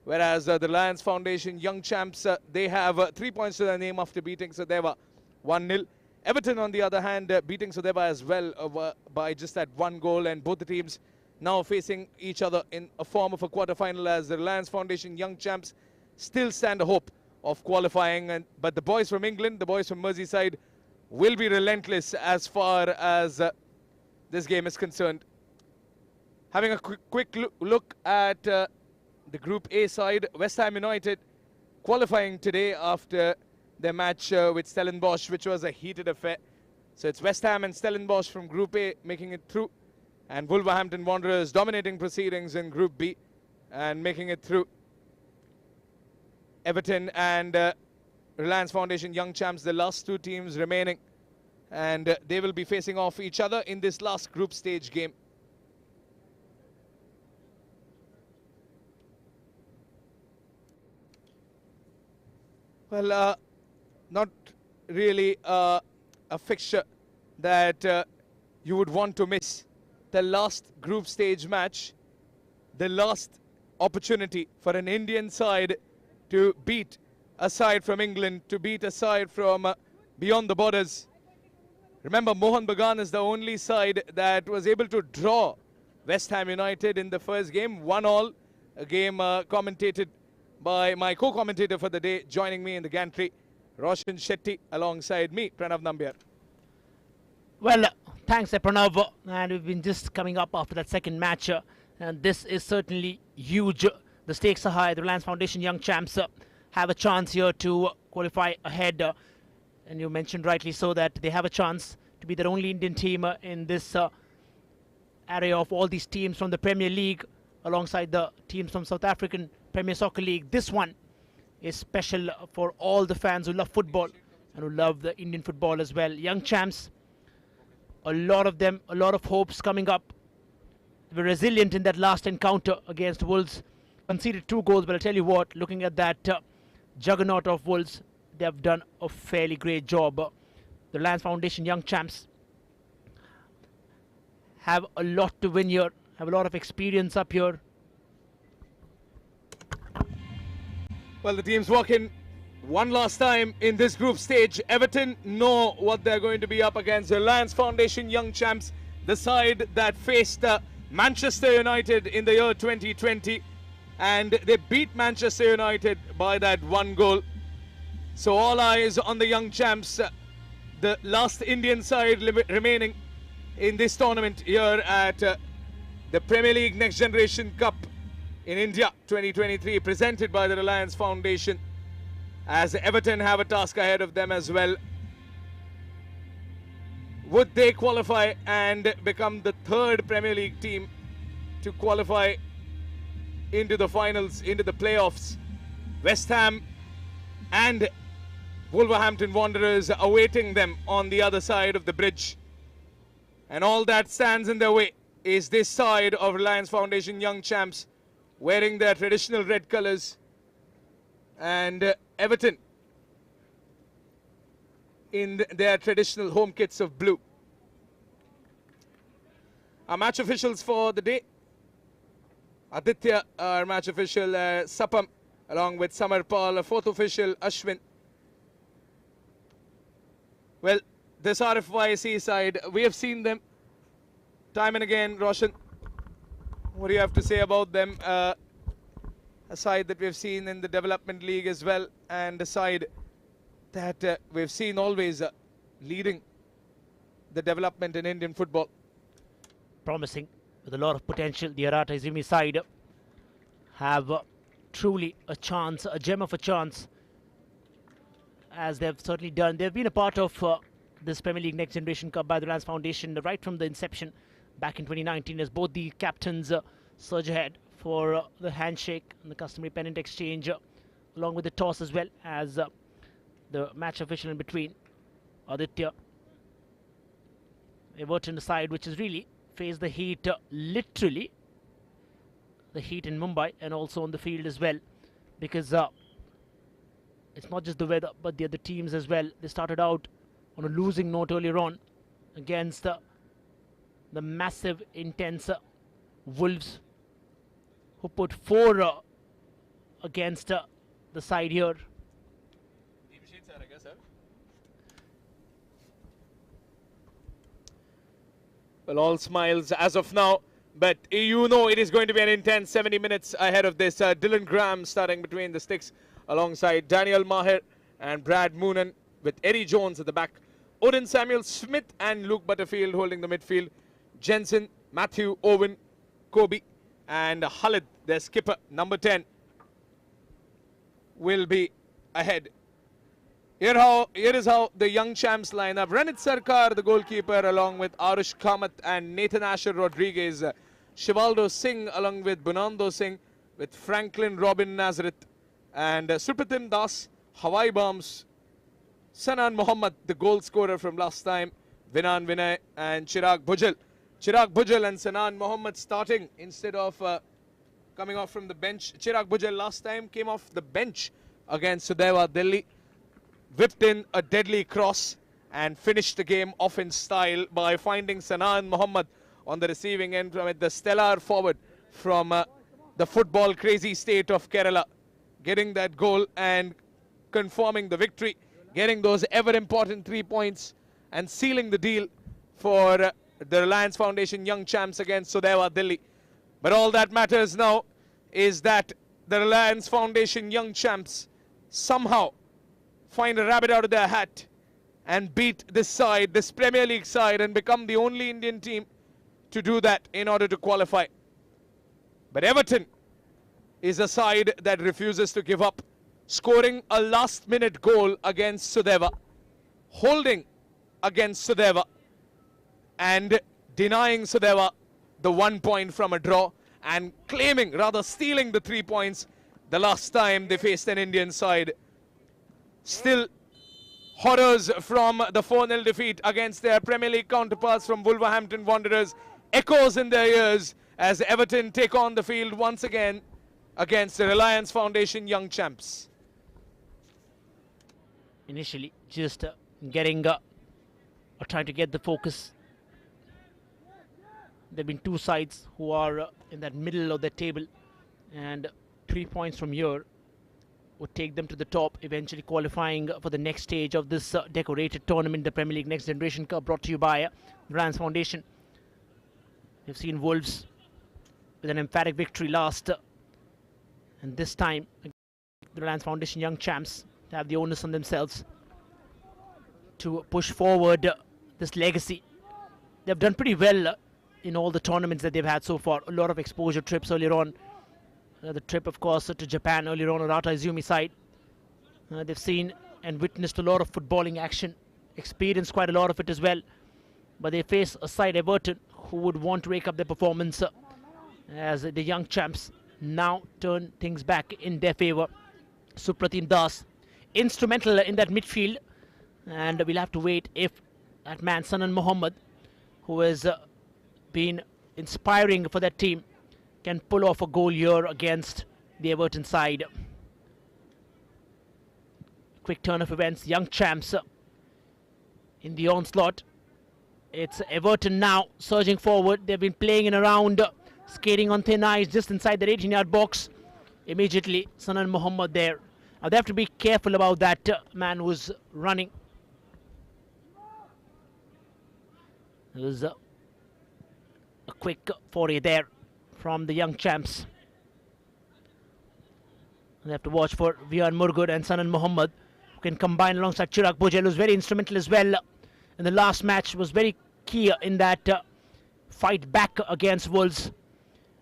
whereas the Reliance Foundation Young Champs, they have 3 points to their name after beating Sudeva 1-0. Everton, on the other hand, beating Sudeva as well by just that 1 goal, and both the teams now facing each other in a form of a quarter-final, as the Reliance Foundation Young Champs still stand a hope of qualifying. But the boys from England, the boys from Merseyside, will be relentless as far as this game is concerned. Having a quick look at the Group A side, West Ham United qualifying today after their match with Stellenbosch, which was a heated affair. So it's West Ham and Stellenbosch from Group A making it through, and Wolverhampton Wanderers dominating proceedings in Group B and making it through. Everton and Reliance Foundation Young Champs, the last 2 teams remaining, and they will be facing off each other in this last group stage game. Well, not really a fixture that you would want to miss. The last group stage match, the last opportunity for an Indian side to beat a side from England, to beat a side from beyond the borders. Remember, Mohan Bagan is the only side that was able to draw West Ham United in the first game, 1-1, a game commentated by my co-commentator for the day, joining me in the gantry, Roshan Shetty, alongside me, Pranav Nambiar. Well, thanks, Pranav. And we've been just coming up after that second match, and this is certainly huge. The stakes are high. The Reliance Foundation Young Champs have a chance here to qualify ahead. And you mentioned rightly so that they have a chance to be the only Indian team in this array of all these teams from the Premier League, alongside the teams from South African Premier Soccer League. This one is special for all the fans who love football and who love the Indian football as well. Young Champs, a lot of them, a lot of hopes coming up. They were resilient in that last encounter against Wolves. Conceded 2 goals, but I'll tell you what, looking at that juggernaut of Wolves, they have done a fairly great job. The Reliance Foundation Young Champs have a lot to win here, have a lot of experience up here. Well, the team's working one last time in this group stage. Everton know what they're going to be up against. The Reliance Foundation Young Champs, the side that faced Manchester United in the year 2020. And they beat Manchester United by that 1 goal. So all eyes on the Young Champs, the last Indian side remaining in this tournament here at the Premier League Next Generation Cup in India 2023, presented by the Reliance Foundation, as Everton have a task ahead of them as well. Would they qualify and become the 3rd Premier League team to qualify into the finals, into the playoffs? West Ham and Wolverhampton Wanderers awaiting them on the other side of the bridge. And all that stands in their way is this side of Reliance Foundation Young Champs, wearing their traditional red colours, and Everton in their traditional home kits of blue. Our match officials for the day: Aditya, our match official, Sapam, along with Samarpal, 4th official, Ashwin. Well, this RFYC side, we have seen them time and again. Roshan, what do you have to say about them? A side that we've seen in the development league as well, and a side that we've seen always leading the development in Indian football. Promising, with a lot of potential. The Arata Izumi side have truly a chance, a gem of a chance, as they've certainly done. They've been a part of this Premier League Next Generation Cup by the Reliance Foundation right from the inception back in 2019, as both the captains surge ahead for the handshake and the customary pennant exchange, along with the toss as well as the match official in between. Aditya, Everton side which has really faced the heat, literally the heat in Mumbai and also on the field as well, because it's not just the weather but the other teams as well. They started out on a losing note earlier on against the massive, intense Wolves, who put 4 against the side here. Well, all smiles as of now, but you know it is going to be an intense 70 minutes ahead of this. Dylan Graham starting between the sticks alongside Daniel Maher and Brad Moonen, with Eddie Jones at the back. Odin Samuel Smith and Luke Butterfield holding the midfield. Jensen, Matthew, Owen, Kobe and Khalid, their skipper, number 10, will be ahead. Here is how the young champs line up. Ranit Sarkar, the goalkeeper, along with Arush Kamath and Nathan Asher Rodriguez. Shivaldo Singh along with Bunando Singh, with Franklin Robin Nazareth and Supratim Das, Hawaii Bombs, Sanan Mohammed, the goal scorer from last time, Vinan Vinay and Chirag Bujal. Chirag Bujal and Sanan Mohammed starting instead of coming off from the bench. Chirag Bujal last time came off the bench against Sudaiva Delhi, whipped in a deadly cross and finished the game off in style by finding Sanan Mohammed on the receiving end from it, the stellar forward from the football crazy state of Kerala, getting that goal and confirming the victory, getting those ever important 3 points and sealing the deal for the Reliance Foundation Young Champs against Sudaiva Delhi. But all that matters now is that the Reliance Foundation Young Champs somehow find a rabbit out of their hat and beat this side, this Premier League side, and become the only Indian team to do that in order to qualify. But Everton is a side that refuses to give up, scoring a last-minute goal against Sudaiva, holding against Sudaiva, and denying Sudaiva the 1 point from a draw, and claiming, rather stealing the 3 points the last time they faced an Indian side. Still, horrors from the 4-0 defeat against their Premier League counterparts from Wolverhampton Wanderers echoes in their ears as Everton take on the field once again against the Reliance Foundation Young Champs. Initially, just getting or trying to get the focus. There have been two sides who are in that middle of the table, and 3 points from here would take them to the top, eventually qualifying for the next stage of this decorated tournament, the Premier League Next Generation Cup, brought to you by the Reliance Foundation. We've seen Wolves with an emphatic victory last, and this time the Reliance Foundation Young Champs have the onus on themselves to push forward this legacy. They've done pretty well in all the tournaments that they've had so far. A lot of exposure trips earlier on. The trip, of course, to Japan earlier on Rata Izumi side. They've seen and witnessed a lot of footballing action, experienced quite a lot of it as well. But they face a side, Everton, who would want to rake up their performance as the young champs now turn things back in their favour. Supratim Das, instrumental in that midfield, and we'll have to wait if that man Sanan Mohammed, who has been inspiring for that team, can pull off a goal here against the Everton side. Quick turn of events, young champs in the onslaught. It's Everton now surging forward. They've been playing in around, skating on thin ice just inside their 18-yard box. Immediately, Sanan Mohammed there. Now they have to be careful about that man who's running. There's a quick foray there from the young champs. They have to watch for Vian Murgud and Sanan Mohammed, who can combine alongside Chirag Bujal, who's very instrumental as well in the last match, was very key in that fight back against Wolves.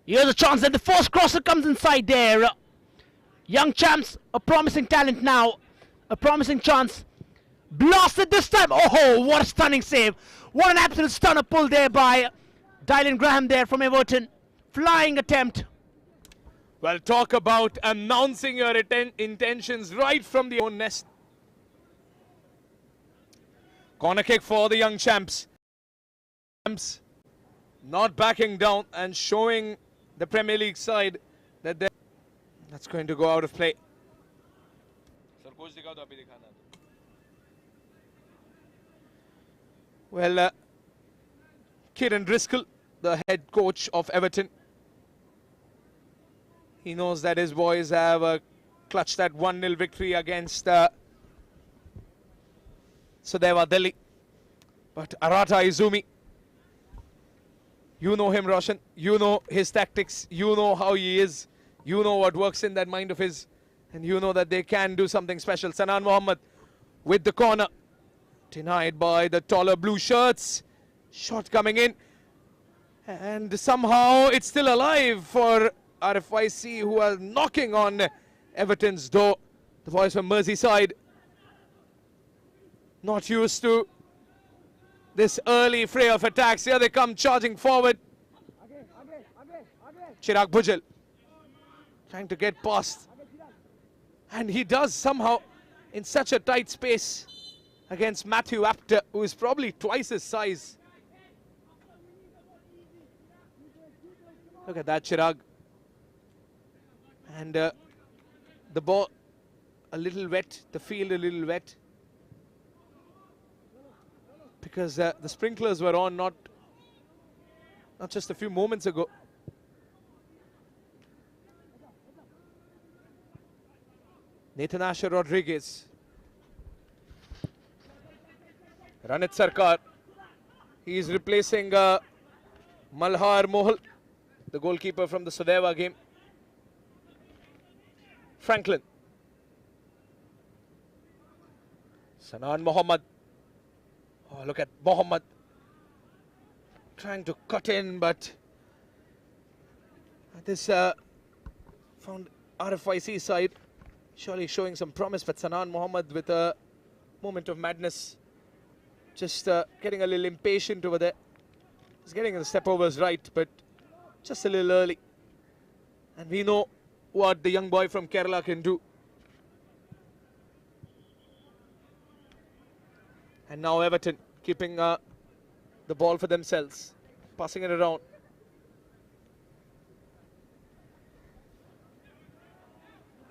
Here's a chance, and the first crosser comes inside there. Young champs, a promising talent now, a promising chance. Blasted this time. Oh, what a stunning save. What an absolute stunner pull there by Dylan Graham there from Everton. Flying attempt. Well, talk about announcing your intentions right from the own nest. Corner kick for the young champs. Champs not backing down and showing the Premier League side that that's going to go out of play. Well, Kieran Driscoll, the head coach of Everton, he knows that his boys have a clutch that 1-0 victory against Sudeva Delhi. But Arata Izumi, you know him, Roshan. You know his tactics. You know how he is. You know what works in that mind of his. And you know that they can do something special. Sanan Mohammed with the corner. Denied by the taller blue shirts. Shot coming in. And somehow it's still alive for RFIC, who are knocking on Everton's door. The boys from Merseyside, not used to this early fray of attacks. Here they come charging forward. Chirag Bujal trying to get past. And he does somehow in such a tight space against Matthew Apter, who is probably twice his size. Look at that, Chirag. And the ball a little wet, the field a little wet. Because the sprinklers were on not just a few moments ago. Nathan Asher Rodriguez. Ranit Sarkar. He is replacing Malhar Mohal, the goalkeeper from the Sudeva game. Franklin. Sanan Mohammed. Oh, look at Mohammed trying to cut in, but this found RFIC side surely showing some promise. But Sanan Mohammed with a moment of madness, just getting a little impatient over there. He's getting the step overs right, but just a little early. And we know what the young boy from Kerala can do. And now Everton keeping the ball for themselves, passing it around.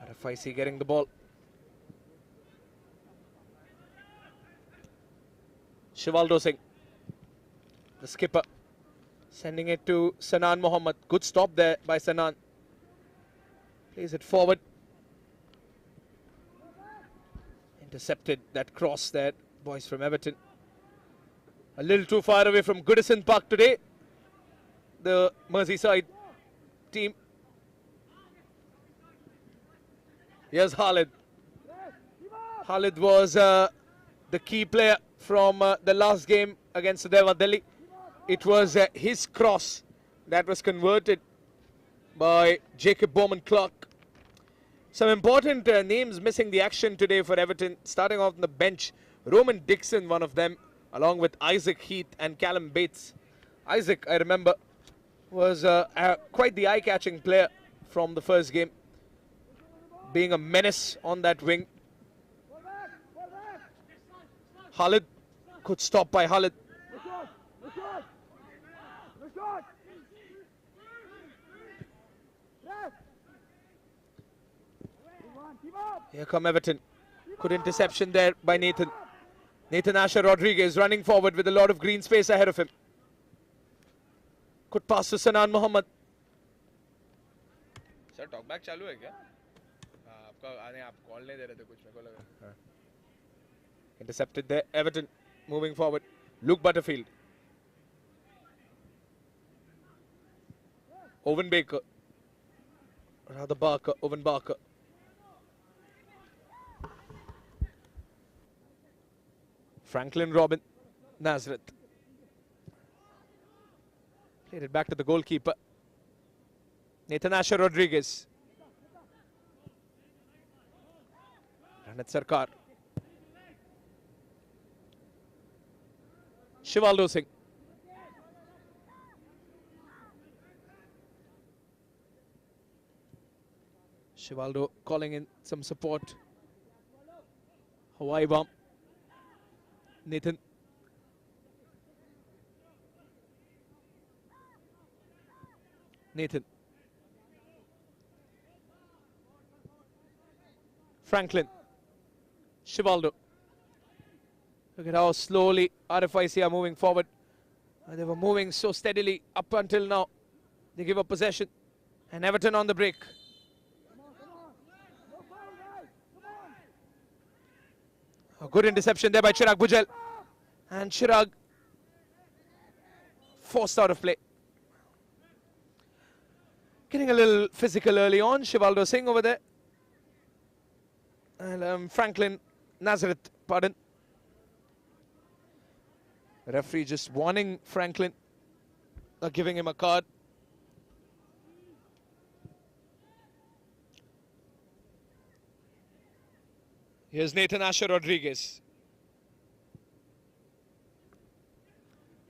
RFIC getting the ball. Shivaldo Singh, the skipper, sending it to Sanan Mohammed. Good stop there by Sanan. Plays it forward. Intercepted that cross there, boys from Everton. A little too far away from Goodison Park today, the Merseyside team. Here's Khalid. Khalid was the key player from the last game against Sudeva Delhi. It was his cross that was converted by Jacob Bowman-Clark. Some important names missing the action today for Everton. Starting off on the bench, Roman Dixon, one of them, along with Isaac Heath and Callum Bates. Isaac, I remember, was quite the eye-catching player from the first game, being a menace on that wing. Khalid, good stop by Khalid. Here come Everton. Good interception there by Nathan. Nathan Asher Rodriguez running forward with a lot of green space ahead of him. Good pass to Sanan Mohammed. Sir talk back चालू है क्या? आपका आने आप call नहीं दे रहे थे कुछ मेरे को लगा. Intercepted there. Everton moving forward. Luke Butterfield. Owen Baker. Rather Barker. Owen Barker. Franklin Robin. Nazareth. Played it back to the goalkeeper. Nathan Asher Rodriguez. Ranit Sarkar. Shivaldo Singh. Shivaldo calling in some support. Hawaii bomb. Nathan. Nathan. Franklin. Shivaldo. Look at how slowly RFIC are moving forward. They were moving so steadily up until now. They give up possession. And Everton on the break. A good interception there by Chirag Bujel. And Chirag forced out of play. Getting a little physical early on. Shivaldo Singh over there. And Franklin Nazareth, pardon. The referee just warning Franklin, giving him a card. Here's Nathan Asher Rodriguez.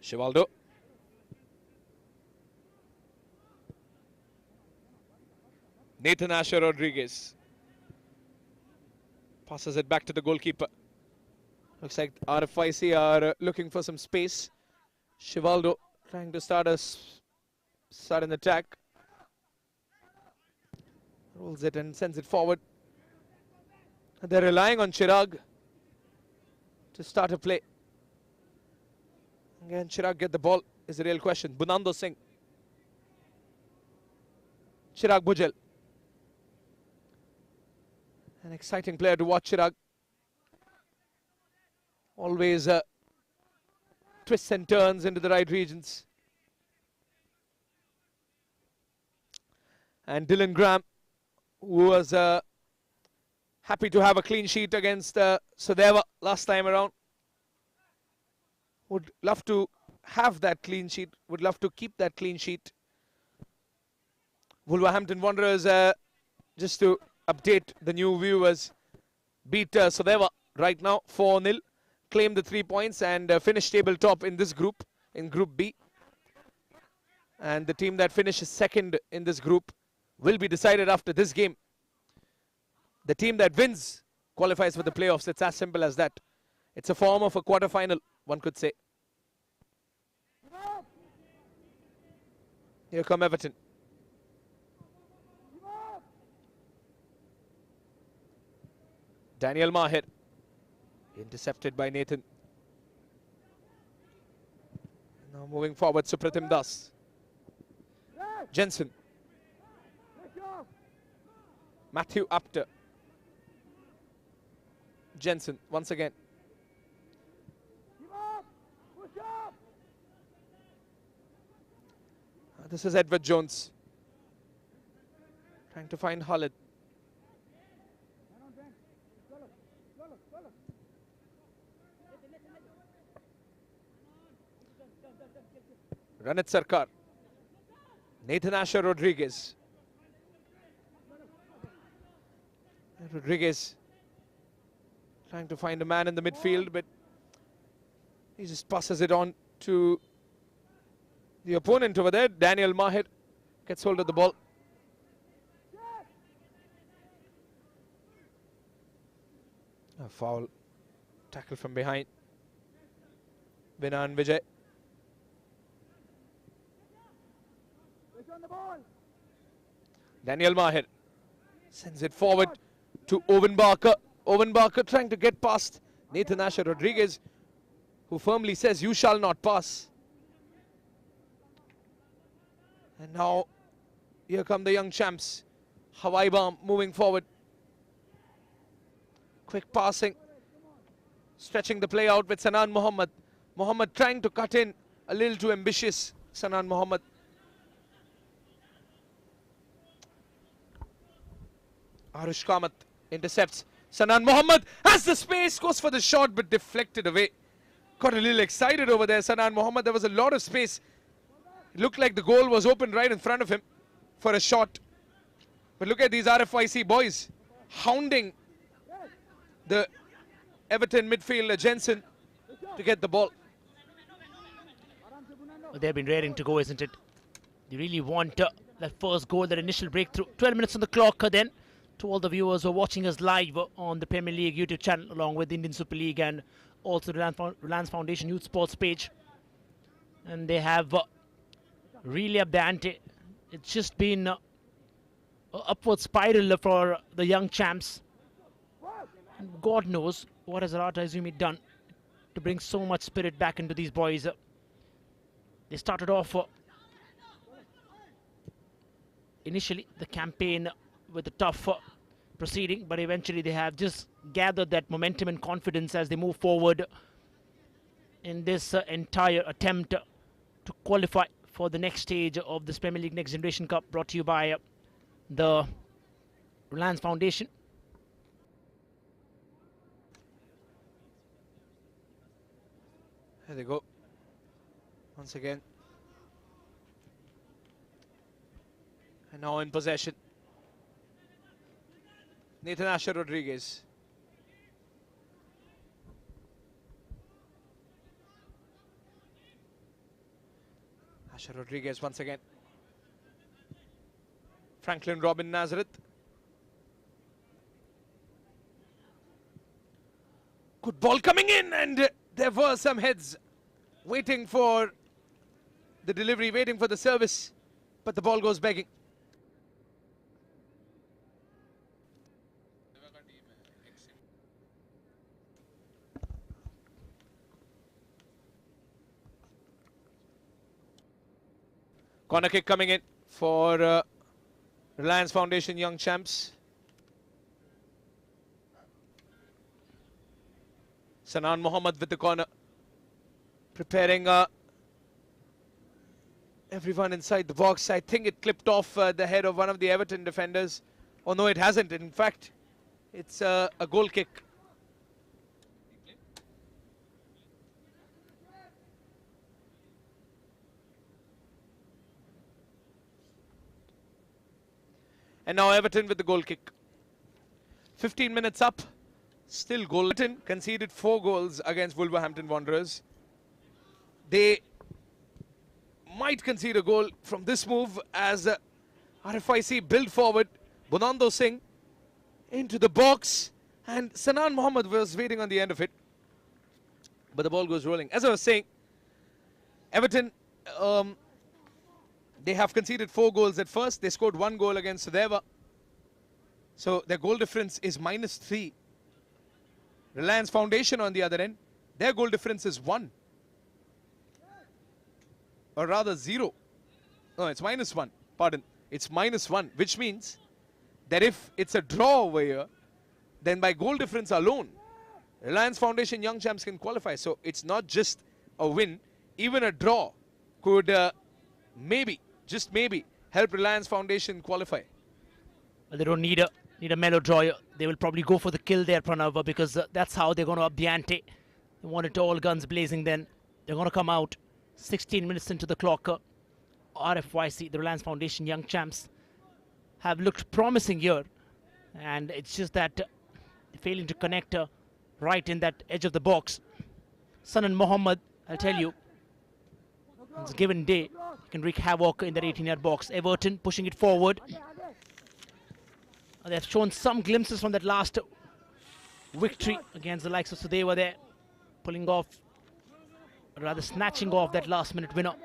Shivaldo. Nathan Asher Rodriguez. Passes it back to the goalkeeper. Looks like RFIC are looking for some space. Shivaldo trying to start an attack. Rolls it and sends it forward. They're relying on Chirag to start a play. Again, Chirag get the ball is the real question. Bunando Singh. Chirag Bujel. An exciting player to watch, Chirag. Always twists and turns into the right regions. And Dylan Graham, who was happy to have a clean sheet against Sudeva last time around. Would love to have that clean sheet, would love to keep that clean sheet. Wolverhampton Wanderers, just to update the new viewers, beat Sudeva right now 4-0, claim the 3 points and finish tabletop in this group, in Group B. And the team that finishes second in this group will be decided after this game. The team that wins qualifies for the playoffs. It's as simple as that. It's a form of a quarter-final, one could say. Here come Everton. Daniel Mahir. Intercepted by Nathan. Now moving forward, Supratim Das. Jensen. Matthew Apter. Jensen once again. This is Edward Jones. Trying to find Khalid. Ranit Sarkar. Nathan Asher Rodriguez. Rodriguez trying to find a man in the midfield, but he just passes it on to the opponent over there. Daniel Mahir gets hold of the ball. A foul. Tackle from behind. Vinan Vijay. Daniel Mahir sends it forward to Owen Barker. Owen Barker trying to get past Nathan Asher Rodriguez, who firmly says, "You shall not pass." And now, here come the young champs. Hawaii bomb moving forward. Quick passing. Stretching the play out with Sanan Mohammed. Mohammed trying to cut in, a little too ambitious, Sanan Mohammed. Arush Kamath intercepts. Sanan Mohammed has the space, goes for the shot but deflected away. Got a little excited over there, Sanan Mohammed. There was a lot of space. It looked like the goal was open right in front of him for a shot. But look at these RFIC boys hounding the Everton midfielder Jensen to get the ball. Well, they've been raring to go, isn't it? They really want that first goal, that initial breakthrough. 12 minutes on the clock then. To all the viewers who are watching us live on the Premier League YouTube channel, along with the Indian Super League and also the Reliance Foundation Youth Sports page. And they have really upped the ante. It's just been an upward spiral for the young champs. And God knows what has Rata Izumi done to bring so much spirit back into these boys. They started off initially the campaign with a tough proceeding, but eventually they have just gathered that momentum and confidence as they move forward in this entire attempt to qualify for the next stage of this Premier League Next Generation Cup, brought to you by the Reliance Foundation. There they go. Once again. And now in possession. Nathan Asher Rodriguez. Asher Rodriguez once again. Franklin Robin Nazareth. Good ball coming in, and there were some heads waiting for the delivery, waiting for the service, but the ball goes begging. Corner kick coming in for Reliance Foundation Young Champs. Sanan Mohammed with the corner, preparing everyone inside the box. I think it clipped off the head of one of the Everton defenders. Oh no, it hasn't. In fact, it's a goal kick. And now Everton with the goal kick. 15 minutes up. Still goal. Everton conceded 4 goals against Wolverhampton Wanderers. They might concede a goal from this move as RFIC build forward. Bonando Singh into the box. And Sanan Mohammed was waiting on the end of it. But the ball goes rolling. As I was saying, Everton, they have conceded 4 goals at first. They scored 1 goal against Sudeva. So their goal difference is -3. Reliance Foundation on the other end, their goal difference is 1. Or rather 0. No, it's -1. Pardon. It's -1, which means that if it's a draw over here, then by goal difference alone, Reliance Foundation Young Champs can qualify. So it's not just a win. Even a draw could maybe, just maybe, help Reliance Foundation qualify. Well, they don't need a mellow draw. They will probably go for the kill there, Pranav, because that's how they're going to up the ante. They want it all guns blazing then. They're going to come out 16 minutes into the clock. RFYC, the Reliance Foundation Young Champs, have looked promising here. And it's just that failing to connect right in that edge of the box. Sanan Mohammed, I'll tell you, it's a given day, he can wreak havoc in that 18-yard box. Everton pushing it forward. They've shown some glimpses from that last victory against the likes of Sudeva there, pulling off, or rather snatching off that last-minute winner.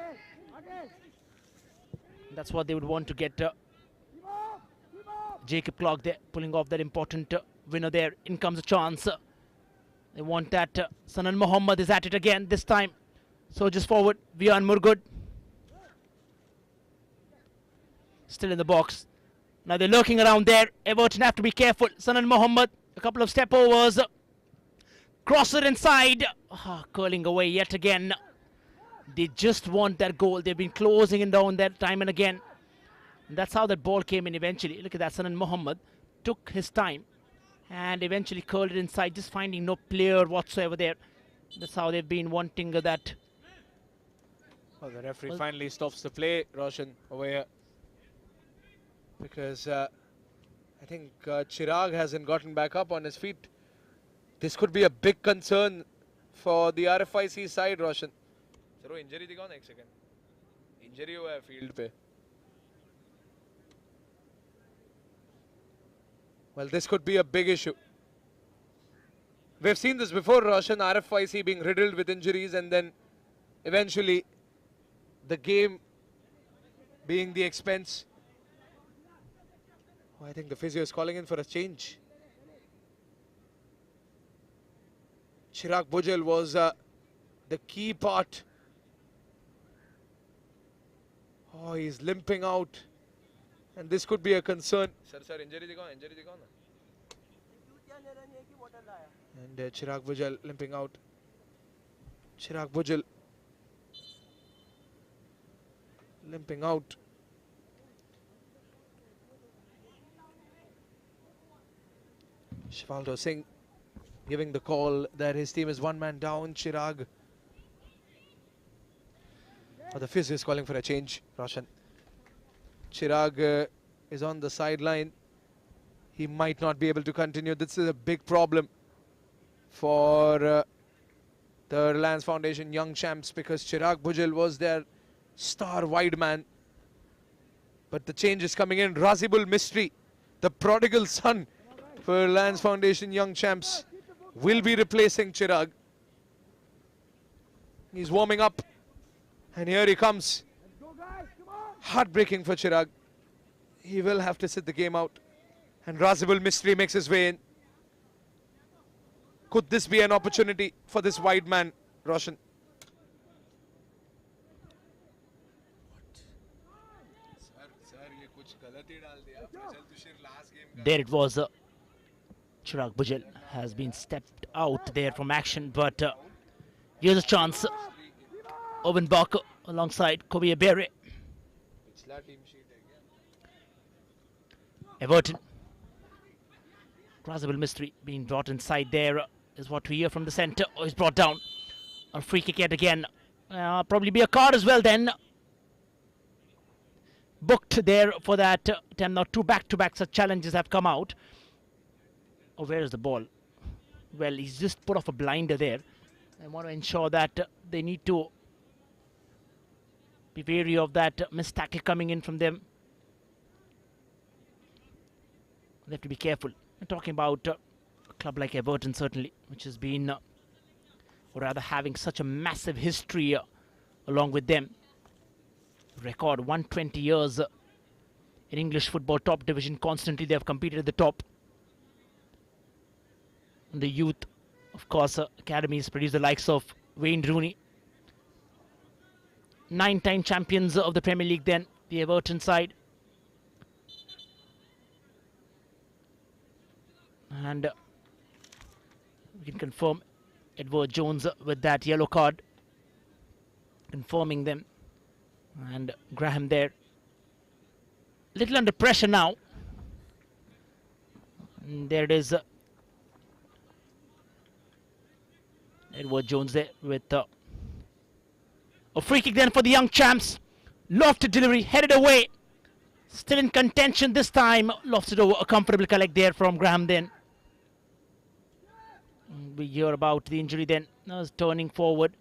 That's what they would want to get Jacob Clark there, pulling off that important winner there. In comes a chance. They want that. Sanan Mohammed is at it again this time. So just forward, Vian Murgud. Still in the box. Now they're lurking around there. Everton have to be careful. Sanan Mohammed, a couple of step overs. Cross it inside. Curling away yet again. They just want that goal. They've been closing it down that time and again. And that's how that ball came in eventually. Look at that. Sanan Mohammed took his time and eventually curled it inside, just finding no player whatsoever there. That's how they've been wanting that. Well, the referee finally stops the play, Roshan, over here. Because I think Chirag hasn't gotten back up on his feet. This could be a big concern for the RFIC side, Roshan. Sir, injury diga next second. Injury hua hai field pe. Well, this could be a big issue. We've seen this before, Roshan, RFIC being riddled with injuries and then eventually the game being the expense. Oh, I think the physio is calling in for a change. Chirag Bujal was the key part. Oh, he's limping out. And this could be a concern. Sir, injury dikhao na. And Chirag Bujal limping out. Chirag Bujal limping out. Shivaldo Singh giving the call that his team is one man down. Chirag. Oh, the physio is calling for a change, Roshan. Chirag is on the sideline. He might not be able to continue. This is a big problem for the Reliance Foundation Young Champs, because Chirag Bujal was their star wide man. But the change is coming in. Razibul Mistry, the prodigal son for Reliance Foundation Young Champs, will be replacing Chirag. He's warming up. And here he comes. Heartbreaking for Chirag. He will have to sit the game out. And Razibul Mistry makes his way in. Could this be an opportunity for this wide man, Roshan? There it was. Chirag Bujal has been stepped out there from action, but here's a chance. Owen Barker alongside Kobe Abere. Everton. Razibul Mistry being brought inside there is what we hear from the centre. Oh, he's brought down. A free kick yet again. Probably be a card as well then. Booked there for that attempt. Now two back-to-back such challenges have come out. Oh, where is the ball? Well, he's just put off a blinder there. I want to ensure that they need to be wary of that missed tackle coming in from them. They have to be careful. I'm talking about a club like Everton, certainly, which has been, or rather having such a massive history along with them. Record 120 years in English football top division. Constantly they have competed at the top. And the youth, of course, academies produce the likes of Wayne Rooney. 9-time champions of the Premier League then, the Everton side. And we can confirm Edward Jones with that yellow card, confirming them. And Graham there, little under pressure now. And there it is. Edward Jones there with a free kick then for the young champs. Lofted delivery, headed away. Still in contention this time. Lofted over, a comfortable collect there from Graham then. We hear about the injury then. Turning forward.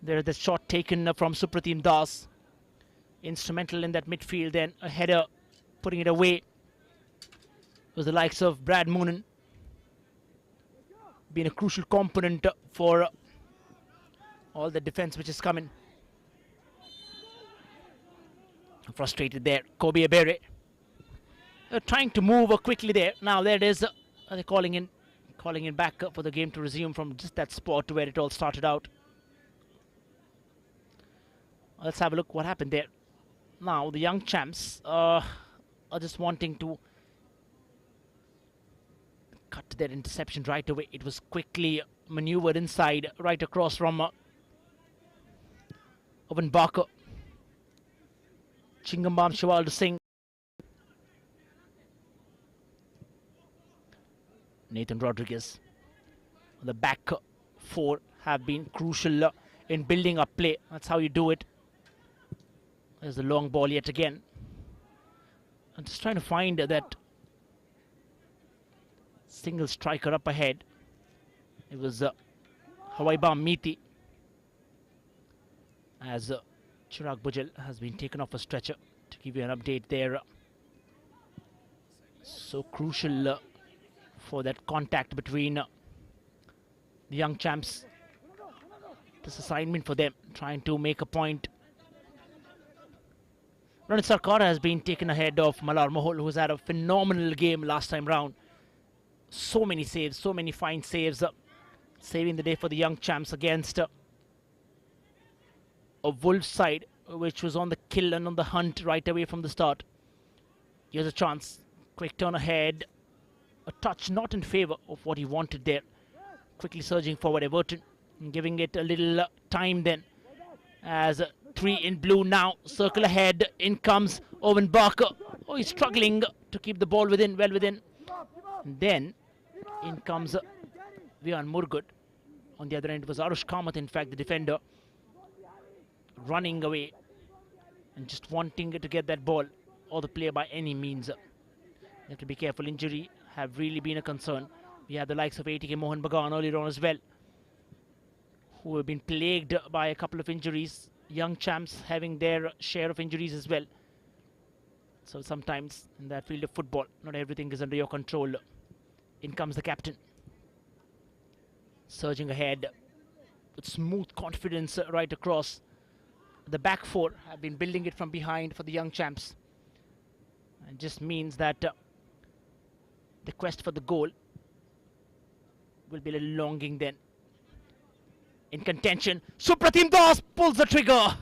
There is the shot taken from Supratim Das. Instrumental in that midfield then. A header, putting it away. It was the likes of Brad Moonen. Being a crucial component for all the defense which is coming. Frustrated there, Kobe Abere. Trying to move quickly there. Now there it is. They're calling in back for the game to resume from just that spot where it all started out. Let's have a look what happened there. Now the young champs are just wanting to cut their interception right away. It was quickly maneuvered inside, right across from Owen Barker. Chingambam Shivaldo Singh. Nathan Rodriguez. The back four have been crucial in building up play. That's how you do it. There's the long ball yet again. I'm just trying to find that single striker up ahead. It was Hawaibam Miti, as Chirag Bujal has been taken off a stretcher. To give you an update there, so crucial for that contact between the young champs. This assignment for them, trying to make a point. Ronit Sarkar has been taken ahead of Malar Mohol, who's had a phenomenal game last time round. So many saves, so many fine saves, saving the day for the young champs against a Wolves side which was on the kill and on the hunt right away from the start. Here's a chance, quick turn ahead. a touch not in favour of what he wanted there. Quickly surging forward Everton and giving it a little time then, as 3 in blue now. Circle ahead. In comes Owen Barker. Oh, he's struggling to keep the ball within, well within. And then in comes Vian Murgud. On the other end was Arush Kamath, in fact, the defender, running away and just wanting to get that ball or the player by any means. You have to be careful. Injury have really been a concern. We have the likes of ATK Mohan Bagan earlier on as well, who have been plagued by a couple of injuries. Young champs having their share of injuries as well. So sometimes in that field of football, not everything is under your control. In comes the captain, surging ahead with smooth confidence right across. The back four have been building it from behind for the young champs. It just means that the quest for the goal will be a little longing then. In contention, Supratim Das pulls the trigger.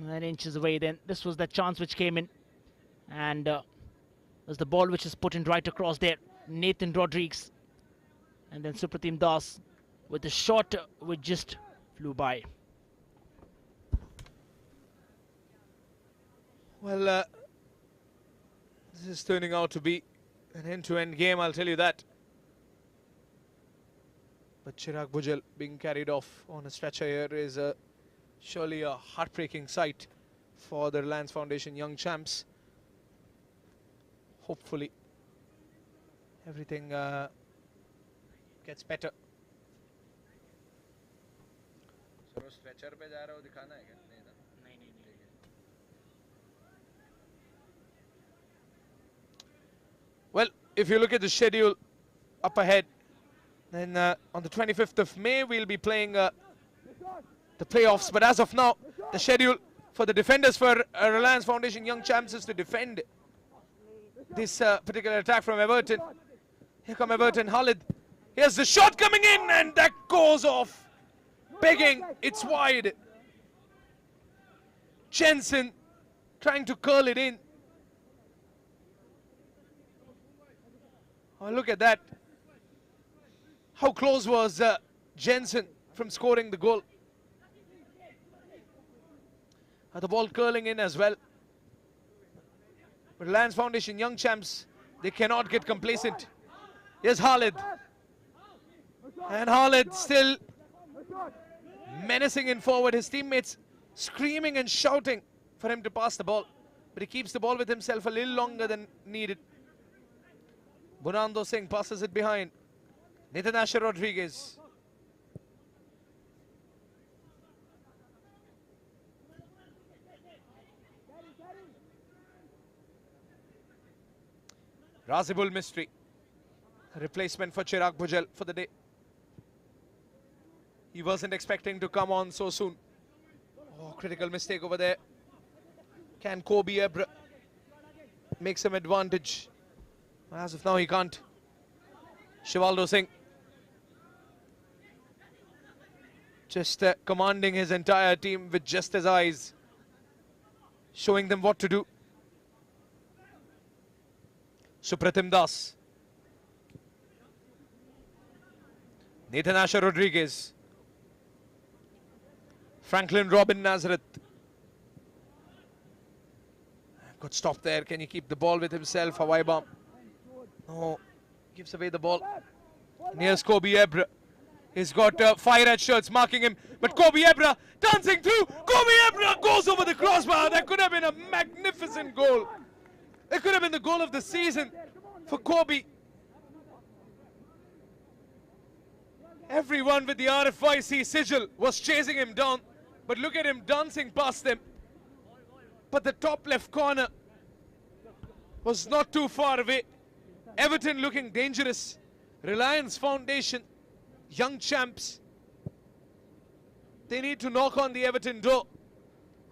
And inches away then. This was the chance which came in. And there's the ball which is put in right across there. Nathan Rodriguez. And then Supratim Das with the shot which just flew by. Well, this is turning out to be an end-to-end game, I'll tell you that. But Chirag Bhujal being carried off on a stretcher here is surely a heartbreaking sight for the Reliance Foundation young champs. Hopefully everything gets better. Sir वो stretcher पे जा रहा हो दिखाना है क्या? नहीं ना. नहीं. Well, if you look at the schedule up ahead, then on the 25th of May we'll be playing the playoffs. But as of now, the schedule for the defenders for Reliance Foundation Young Champs is to defend this particular attack from Everton. Here come Everton, Khalid. Here's the shot coming in, and that goes off. Begging, it's wide. Jensen trying to curl it in. Oh, look at that. How close was Jensen from scoring the goal? The ball curling in as well. But Reliance Foundation young champs, they cannot get complacent. Here's Khalid. And Khalid still menacing in forward. His teammates screaming and shouting for him to pass the ball. But he keeps the ball with himself a little longer than needed. Bunando Singh passes it behind. Nathan Asher Rodriguez. Razibul Mistry, a replacement for Chirag Bhujal for the day. He wasn't expecting to come on so soon. Oh, critical mistake over there. Can Kobe Ebra make some advantage? As of now, he can't. Shivaldo Singh just commanding his entire team with just his eyes, showing them what to do. Supratim Das. Nathan Asher Rodriguez. Franklin Robin Nazareth. Good stop there. Can he keep the ball with himself? Hawaii bomb. No. Gives away the ball. And here's Kobe Ebra. He's got 5 red shirts marking him. But Kobe Ebra dancing through. Kobe Ebra goes over the crossbar. That could have been a magnificent goal. It could have been the goal of the season for Kobe. Everyone with the RFIC sigil was chasing him down. But look at him dancing past them. But the top left corner was not too far away. Everton looking dangerous. Reliance Foundation, young champs. They need to knock on the Everton door.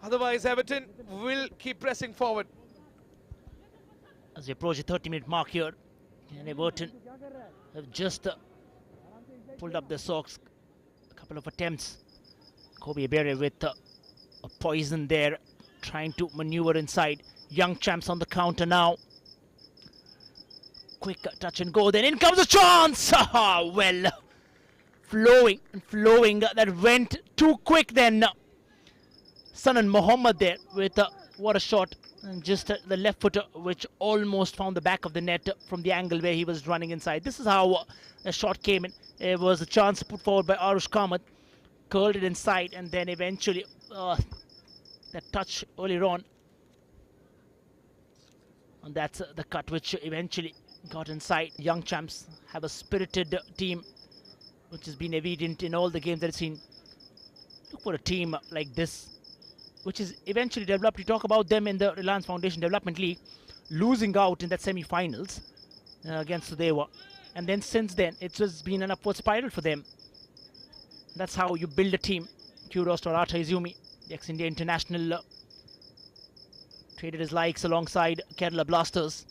Otherwise, Everton will keep pressing forward. As we approach the 30-minute mark here, and Everton have just pulled up their socks. A couple of attempts. Kobe Ebere with a poison there, trying to maneuver inside. Young champs on the counter now. quick touch and go. Then in comes a chance. Well, flowing and flowing. That went too quick then. Sanan Mohammed there with what a shot. And just the left footer which almost found the back of the net from the angle where he was running inside. This is how a shot came in. It was a chance put forward by Arush Kamath. Curled it inside and then eventually that touch earlier on. And that's the cut which eventually got inside. Young champs have a spirited team which has been evident in all the games that I've seen. Look for a team like this which is eventually developed. We talk about them in the Reliance Foundation Development League, losing out in that semi-finals against Sudeva. And then since then, it's just been an upward spiral for them. That's how you build a team. Kudos to Arata Izumi, the ex-India international, traded his likes alongside Kerala Blasters.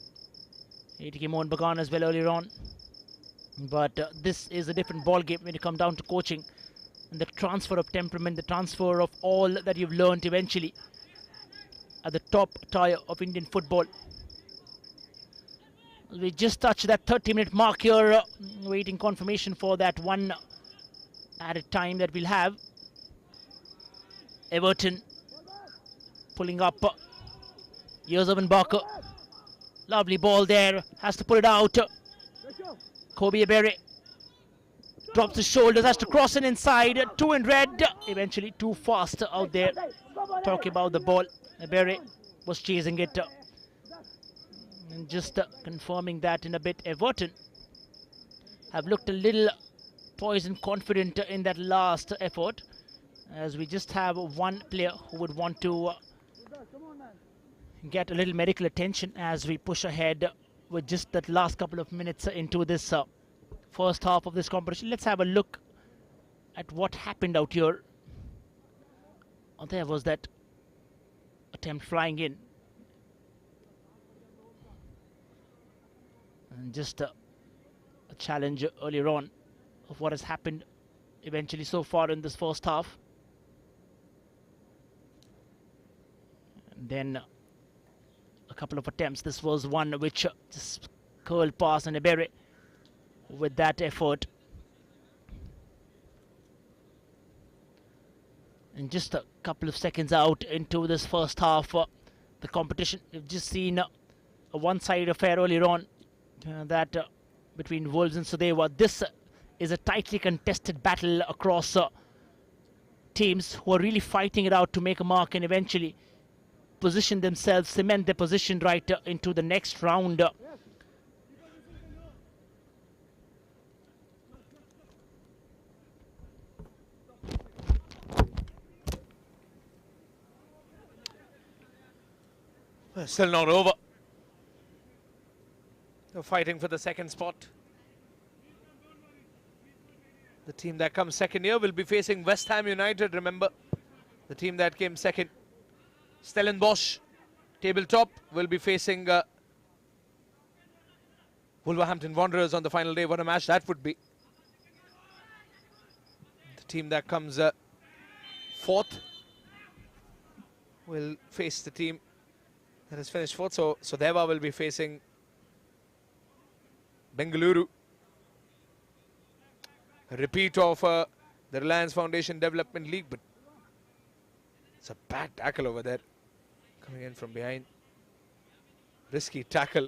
ATK Mohan Bagan as well earlier on. But this is a different ball game when you come down to coaching. And the transfer of temperament, the transfer of all that you've learned eventually at the top tier of Indian football. We just touched that 30-minute mark here, waiting confirmation for that one added time that we'll have. Everton pulling up. Yerzavin Barker. Lovely ball there, has to put it out. Kobe Ebere drops his shoulders, has to cross it inside. Two in red, eventually too fast out there. Talking about the ball, Ebere was chasing it. And just confirming that in a bit, Everton have looked a little poised and confident in that last effort, as we just have one player who would want to get a little medical attention as we push ahead with just that last couple of minutes into this first half of this competition. Let's have a look at what happened out here. Oh, there was that attempt flying in. And just a challenge earlier on of what has happened eventually so far in this first half. And then a couple of attempts. This was one which just curled past, and Ebere with that effort. And just a couple of seconds out into this first half, the competition. We've just seen a one-sided affair earlier on, between Wolves and Sudeva. This is a tightly contested battle across teams who are really fighting it out to make a mark and eventually position themselves, cement their position right into the next round. Still not over. They're fighting for the second spot. The team that comes second here will be facing West Ham United, remember. The team that came second. Stellenbosch, tabletop, will be facing Wolverhampton Wanderers on the final day. What a match that would be. The team that comes fourth will face the team that has finished fourth. So Deva will be facing Bengaluru. A repeat of the Reliance Foundation Development League, but it's a bad tackle over there. Coming in from behind. Risky tackle.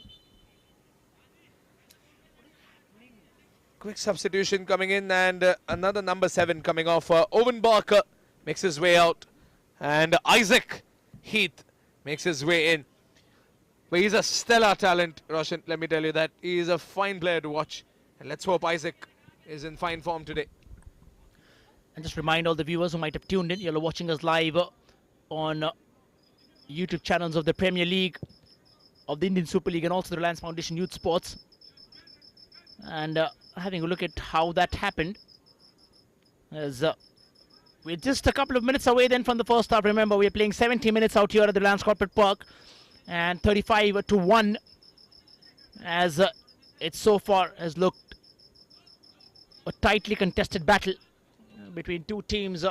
Quick substitution coming in, and another number 7 coming off. Owen Barker makes his way out, and Isaac Heath makes his way in. But he's a stellar talent, Roshan, let me tell you that. He is a fine player to watch, and let's hope Isaac is in fine form today. And just remind all the viewers who might have tuned in, you're watching us live on YouTube channels of the Premier League, of the Indian Super League, and also the Reliance Foundation Youth Sports. And having a look at how that happened, as we're just a couple of minutes away then from the first half. Remember, we're playing 70 minutes out here at the Reliance Corporate Park, and 35-1, as it so far has looked a tightly contested battle between two teams,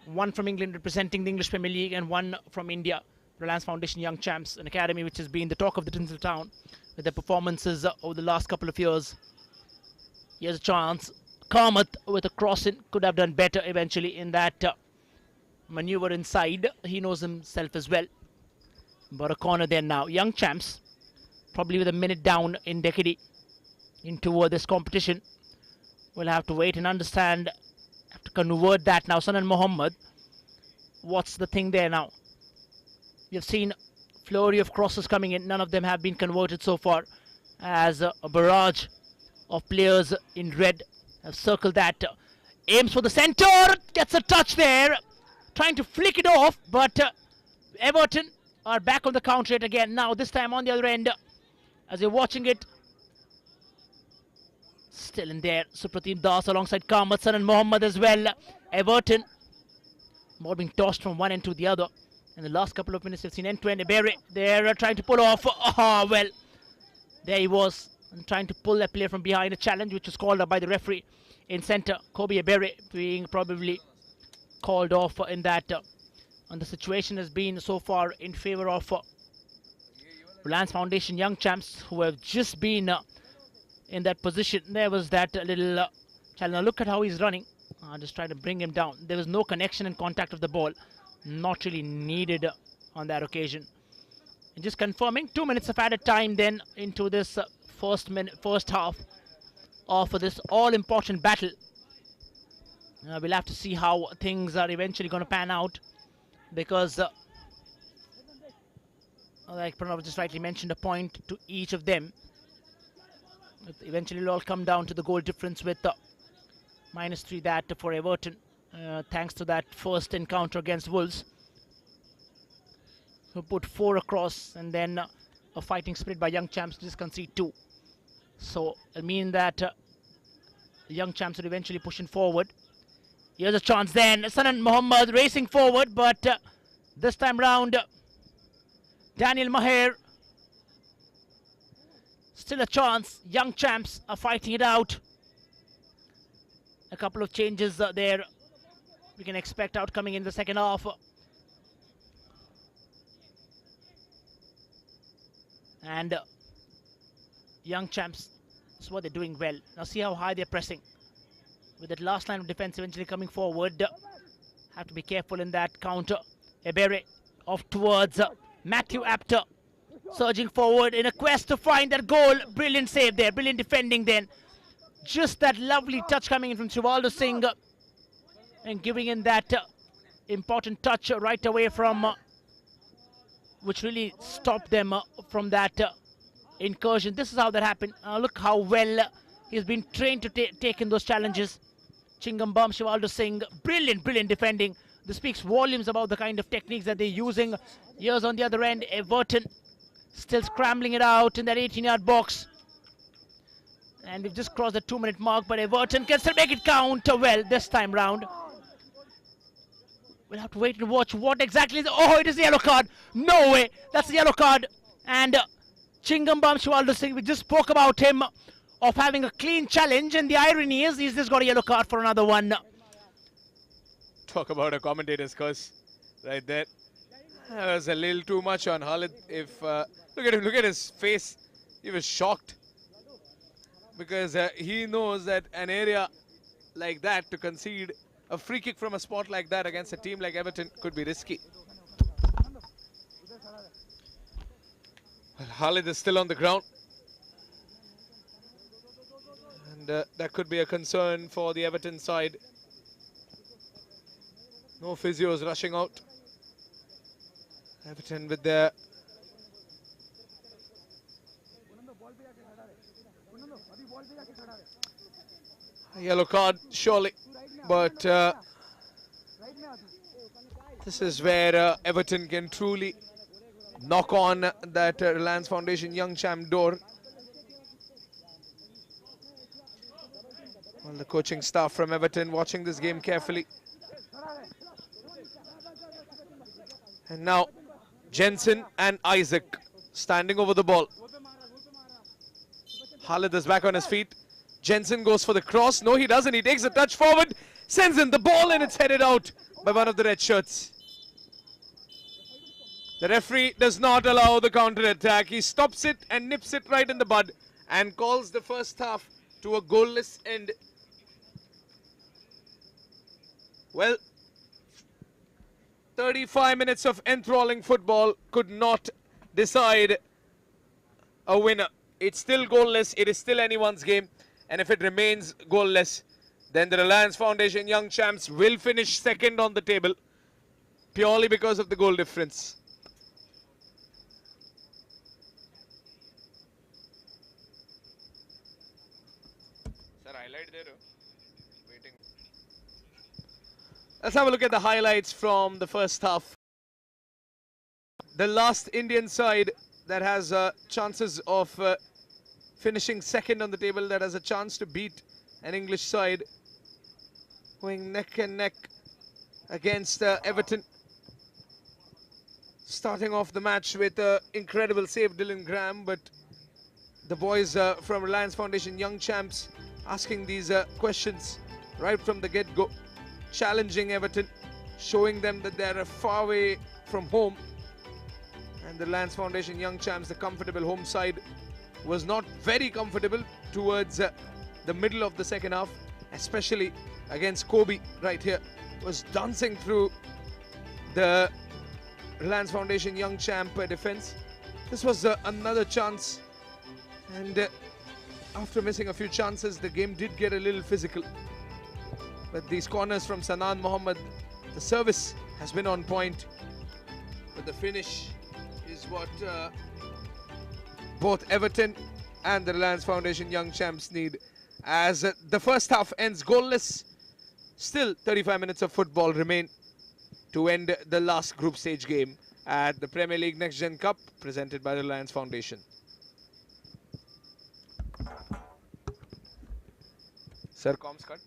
one from England representing the English Premier League and one from India Reliance Foundation Young Champs, an academy which has been the talk of the Tinsel town with their performances over the last couple of years. Here's a chance. Kamath with a cross-in could have done better eventually in that maneuver inside. He knows himself as well. But a corner there now. Young Champs, probably with a minute down in Dekidi into this competition. We'll have to wait and understand, have to convert that now. Sanan Mohammed, what's the thing there now? You've seen a flurry of crosses coming in. None of them have been converted so far, as a barrage of players in red have circled that. Aims for the centre, gets a touch there, trying to flick it off, but Everton are back on the counter yet again. Now this time on the other end, as you're watching it, still in there, Supratim Das alongside Kamath, Sanan Mohammed as well. Everton, ball being tossed from one end to the other. In the last couple of minutes, you've seen end-to-end Ebere. They're trying to pull off. Oh, well, there he was, and trying to pull that player from behind. A challenge which was called up by the referee in centre. Kobe Ebere being probably called off in that. And the situation has been so far in favour of Reliance Foundation Young Champs, who have just been in that position. There was that little challenge. Now look at how he's running. Just trying to bring him down. There was no connection and contact of the ball. Not really needed on that occasion. And just confirming, 2 minutes of added time then into this first half of this all-important battle. We'll have to see how things are eventually going to pan out, because like Pranav just rightly mentioned, a point to each of them. Eventually it'll all come down to the goal difference, with -3 that for Everton. Thanks to that first encounter against Wolves, who put 4 across, and then a fighting spirit by Young Champs to just concede 2. So it'll mean that Young Champs are eventually pushing forward. Here's a chance then. Sanan Mohammed racing forward, but this time round, Daniel Maher. Still a chance. Young Champs are fighting it out. A couple of changes there we can expect out coming in the second half. And Young Champs, that's what they're doing well. Now see how high they're pressing. With that last line of defense eventually coming forward. Have to be careful in that counter. Ebere off towards Matthew Apter. Surging forward in a quest to find that goal. Brilliant save there. Brilliant defending then. Just that lovely touch coming in from Shivaldo Singh. And giving in that important touch right away from which really stopped them from that incursion. This is how that happened. Look how well he's been trained to take in those challenges. Chingambam, Shivaldo Singh, brilliant defending. This speaks volumes about the kind of techniques that they're using. Here's on the other end, Everton still scrambling it out in that 18-yard box. And we've just crossed the 2-minute mark, but Everton can still make it count well this time round. We'll have to wait and watch what exactly is. Oh, it is the yellow card. No way. That's the yellow card. And Chingambam Shivaldo Singh, we just spoke about him of having a clean challenge, and the irony is he's just got a yellow card for another one. Talk about a commentator's curse right there. That was a little too much on Khalid. If look at him, look at his face. He was shocked, because he knows that an area like that, to concede a free kick from a spot like that against a team like Everton, could be risky. Well, Khalid is still on the ground, and that could be a concern for the Everton side. No physios rushing out. Everton with their yellow card, surely. But this is where Everton can truly knock on that Reliance Foundation Young Champ door. Well, the coaching staff from Everton watching this game carefully. And now Jensen and Isaac standing over the ball. Khalid is back on his feet. Jensen goes for the cross. No, he doesn't. He takes a touch forward, sends in the ball, and it's headed out by one of the red shirts. The referee does not allow the counter-attack. He stops it and nips it right in the bud and calls the first half to a goalless end. Well, 35 minutes of enthralling football could not decide a winner. It's still goalless. It is still anyone's game. And if it remains goalless, then the Reliance Foundation Young Champs will finish second on the table purely because of the goal difference. Sir, highlight there. Waiting. Let's have a look at the highlights from the first half. The last Indian side that has chances of finishing second on the table, that has a chance to beat an English side going neck and neck against Everton. Starting off the match with incredible save Dylan Graham, but the boys from Reliance Foundation Young Champs asking these questions right from the get-go, challenging Everton, showing them that they're far away from home. And the Reliance Foundation Young Champs, the comfortable home side, was not very comfortable towards the middle of the second half, especially against Kobe right here. Was dancing through the Reliance Foundation Young Champ defense. This was another chance, and after missing a few chances, the game did get a little physical. But these corners from Sanan Mohammed, the service has been on point, but the finish is what both Everton and the Reliance Foundation Young Champs need. As the first half ends goalless, still 35 minutes of football remain to end the last group stage game at the Premier League Next Gen Cup presented by the Reliance Foundation. Sir, comms cut.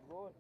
Goal.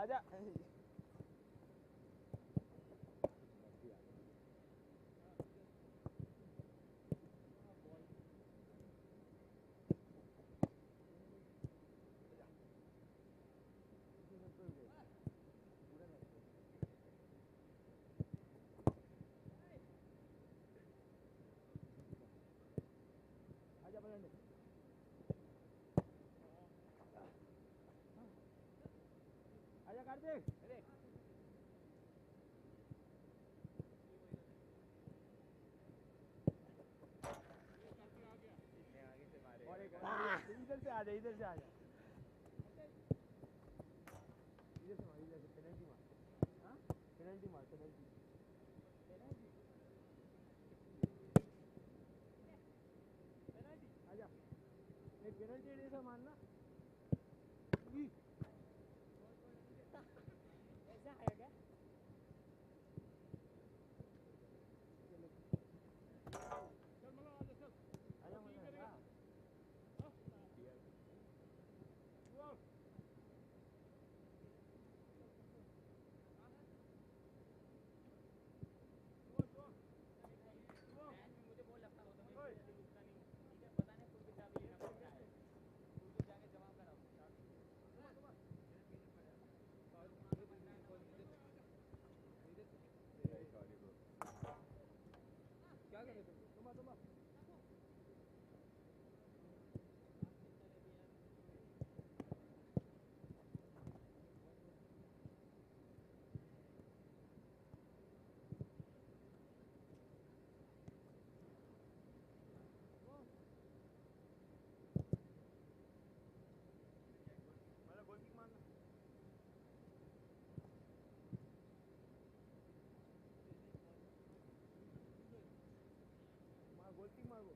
आजा आजा कार्तिक इधर से आजा इधर से आजा इधर से मार इधर से पेनल्टी मार हाँ पेनल्टी मार पेनल्टी आजा एक पेनल्टी ऐसा मारना ऐसा है क्या क्या कर रहे तुम गोल मारो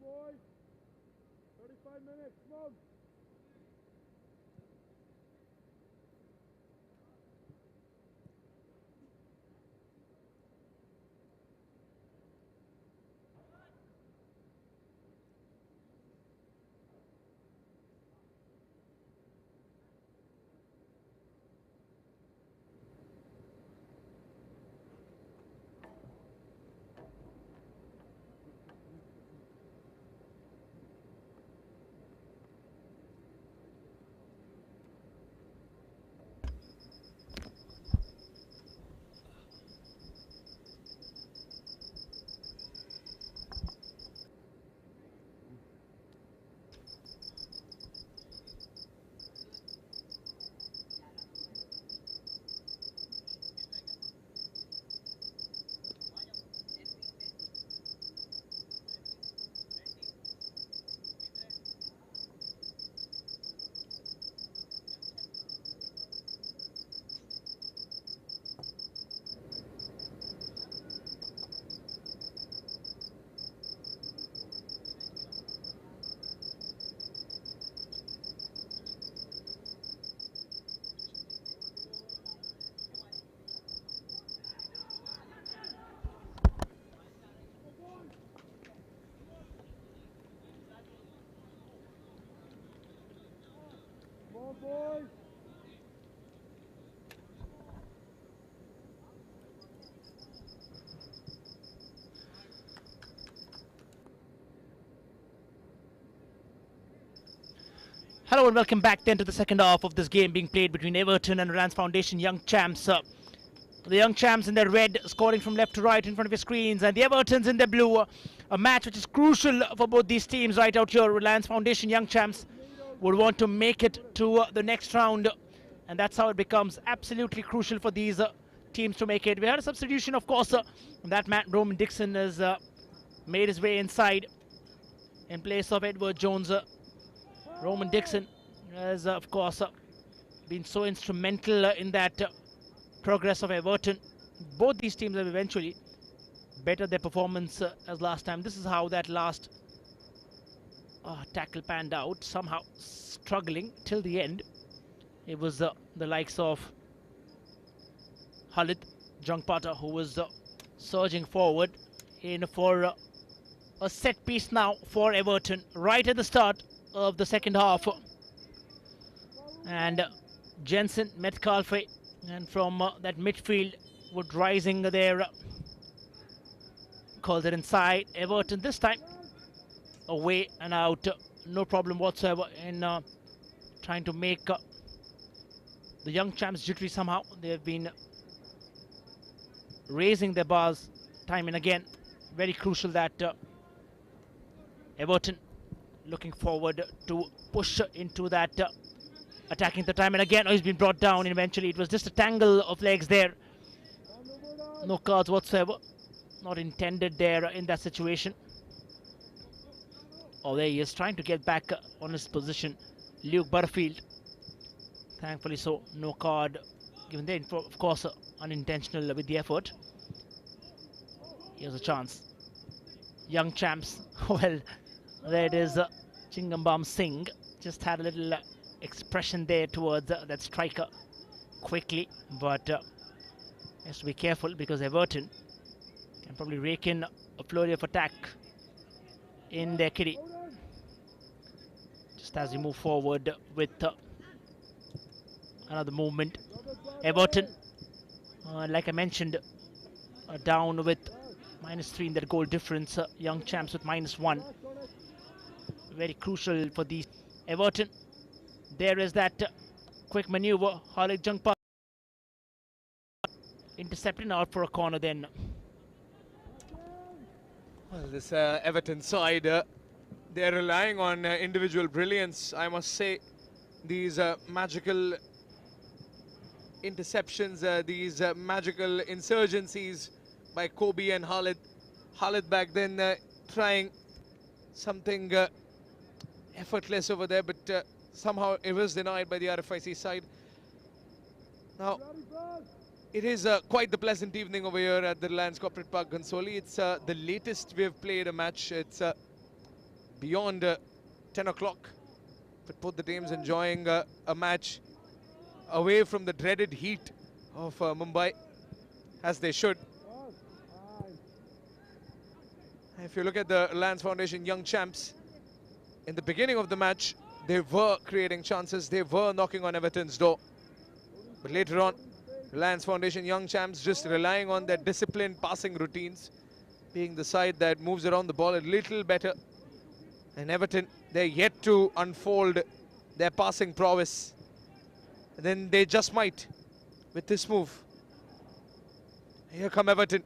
Boys, 35 minutes, come on. Come on, boys. Hello and welcome back then to the second half of this game being played between Everton and Reliance Foundation Young Champs. The Young Champs in their red scoring from left to right in front of your screens, and the Evertons in their blue. A match which is crucial for both these teams right out here. Reliance Foundation Young Champs would want to make it to the next round, and that's how it becomes absolutely crucial for these teams to make it. We had a substitution, of course. That man Roman Dixon has made his way inside in place of Edward Jones. Roman Dixon has, of course, been so instrumental in that progress of Everton. Both these teams have eventually bettered their performance as last time. This is how that last tackle panned out, somehow struggling till the end. It was the likes of Khalid Jungpata who was surging forward in for a set piece now for Everton right at the start of the second half. And Jensen Metcalfe, and from that midfield would rising there, calls it inside. Everton this time away and out, no problem whatsoever in trying to make the Young Champs jittery somehow. They have been raising their bars time and again. Very crucial that Everton looking forward to push into that attacking the time and again. Oh, he's been brought down, and eventually it was just a tangle of legs there. No cards whatsoever, not intended there in that situation. Oh, there he is, trying to get back on his position. Luke Butterfield. Thankfully so, no card given there. Of course, unintentional with the effort. Here's a chance. Young champs. Well, there it is. Chingambam Singh just had a little expression there towards that striker quickly, but has to be careful because Everton can probably rake in a flurry of attack in their kitty. Just as we move forward with another movement. Everton, like I mentioned, down with -3 in their goal difference. Young champs with -1. Very crucial for these. Everton. There is that quick maneuver. Khalid Jungpa intercepted out for a corner then. Well, this Everton side, they're relying on individual brilliance, I must say. These magical interceptions, these magical insurgencies by Kobe and Khalid. Khalid back then trying something effortless over there, but somehow it was denied by the RFIC side. Now, it is quite the pleasant evening over here at the Reliance Corporate Park, Ghantoli. It's the latest we have played a match. It's beyond 10 o'clock. But both the teams enjoying a match away from the dreaded heat of Mumbai, as they should. If you look at the Reliance Foundation Young Champs, in the beginning of the match, they were creating chances. They were knocking on Everton's door. But later on, Reliance Foundation Young Champs just relying on their disciplined passing routines, being the side that moves around the ball a little better. And Everton, they're yet to unfold their passing prowess. And then they just might with this move. Here come Everton,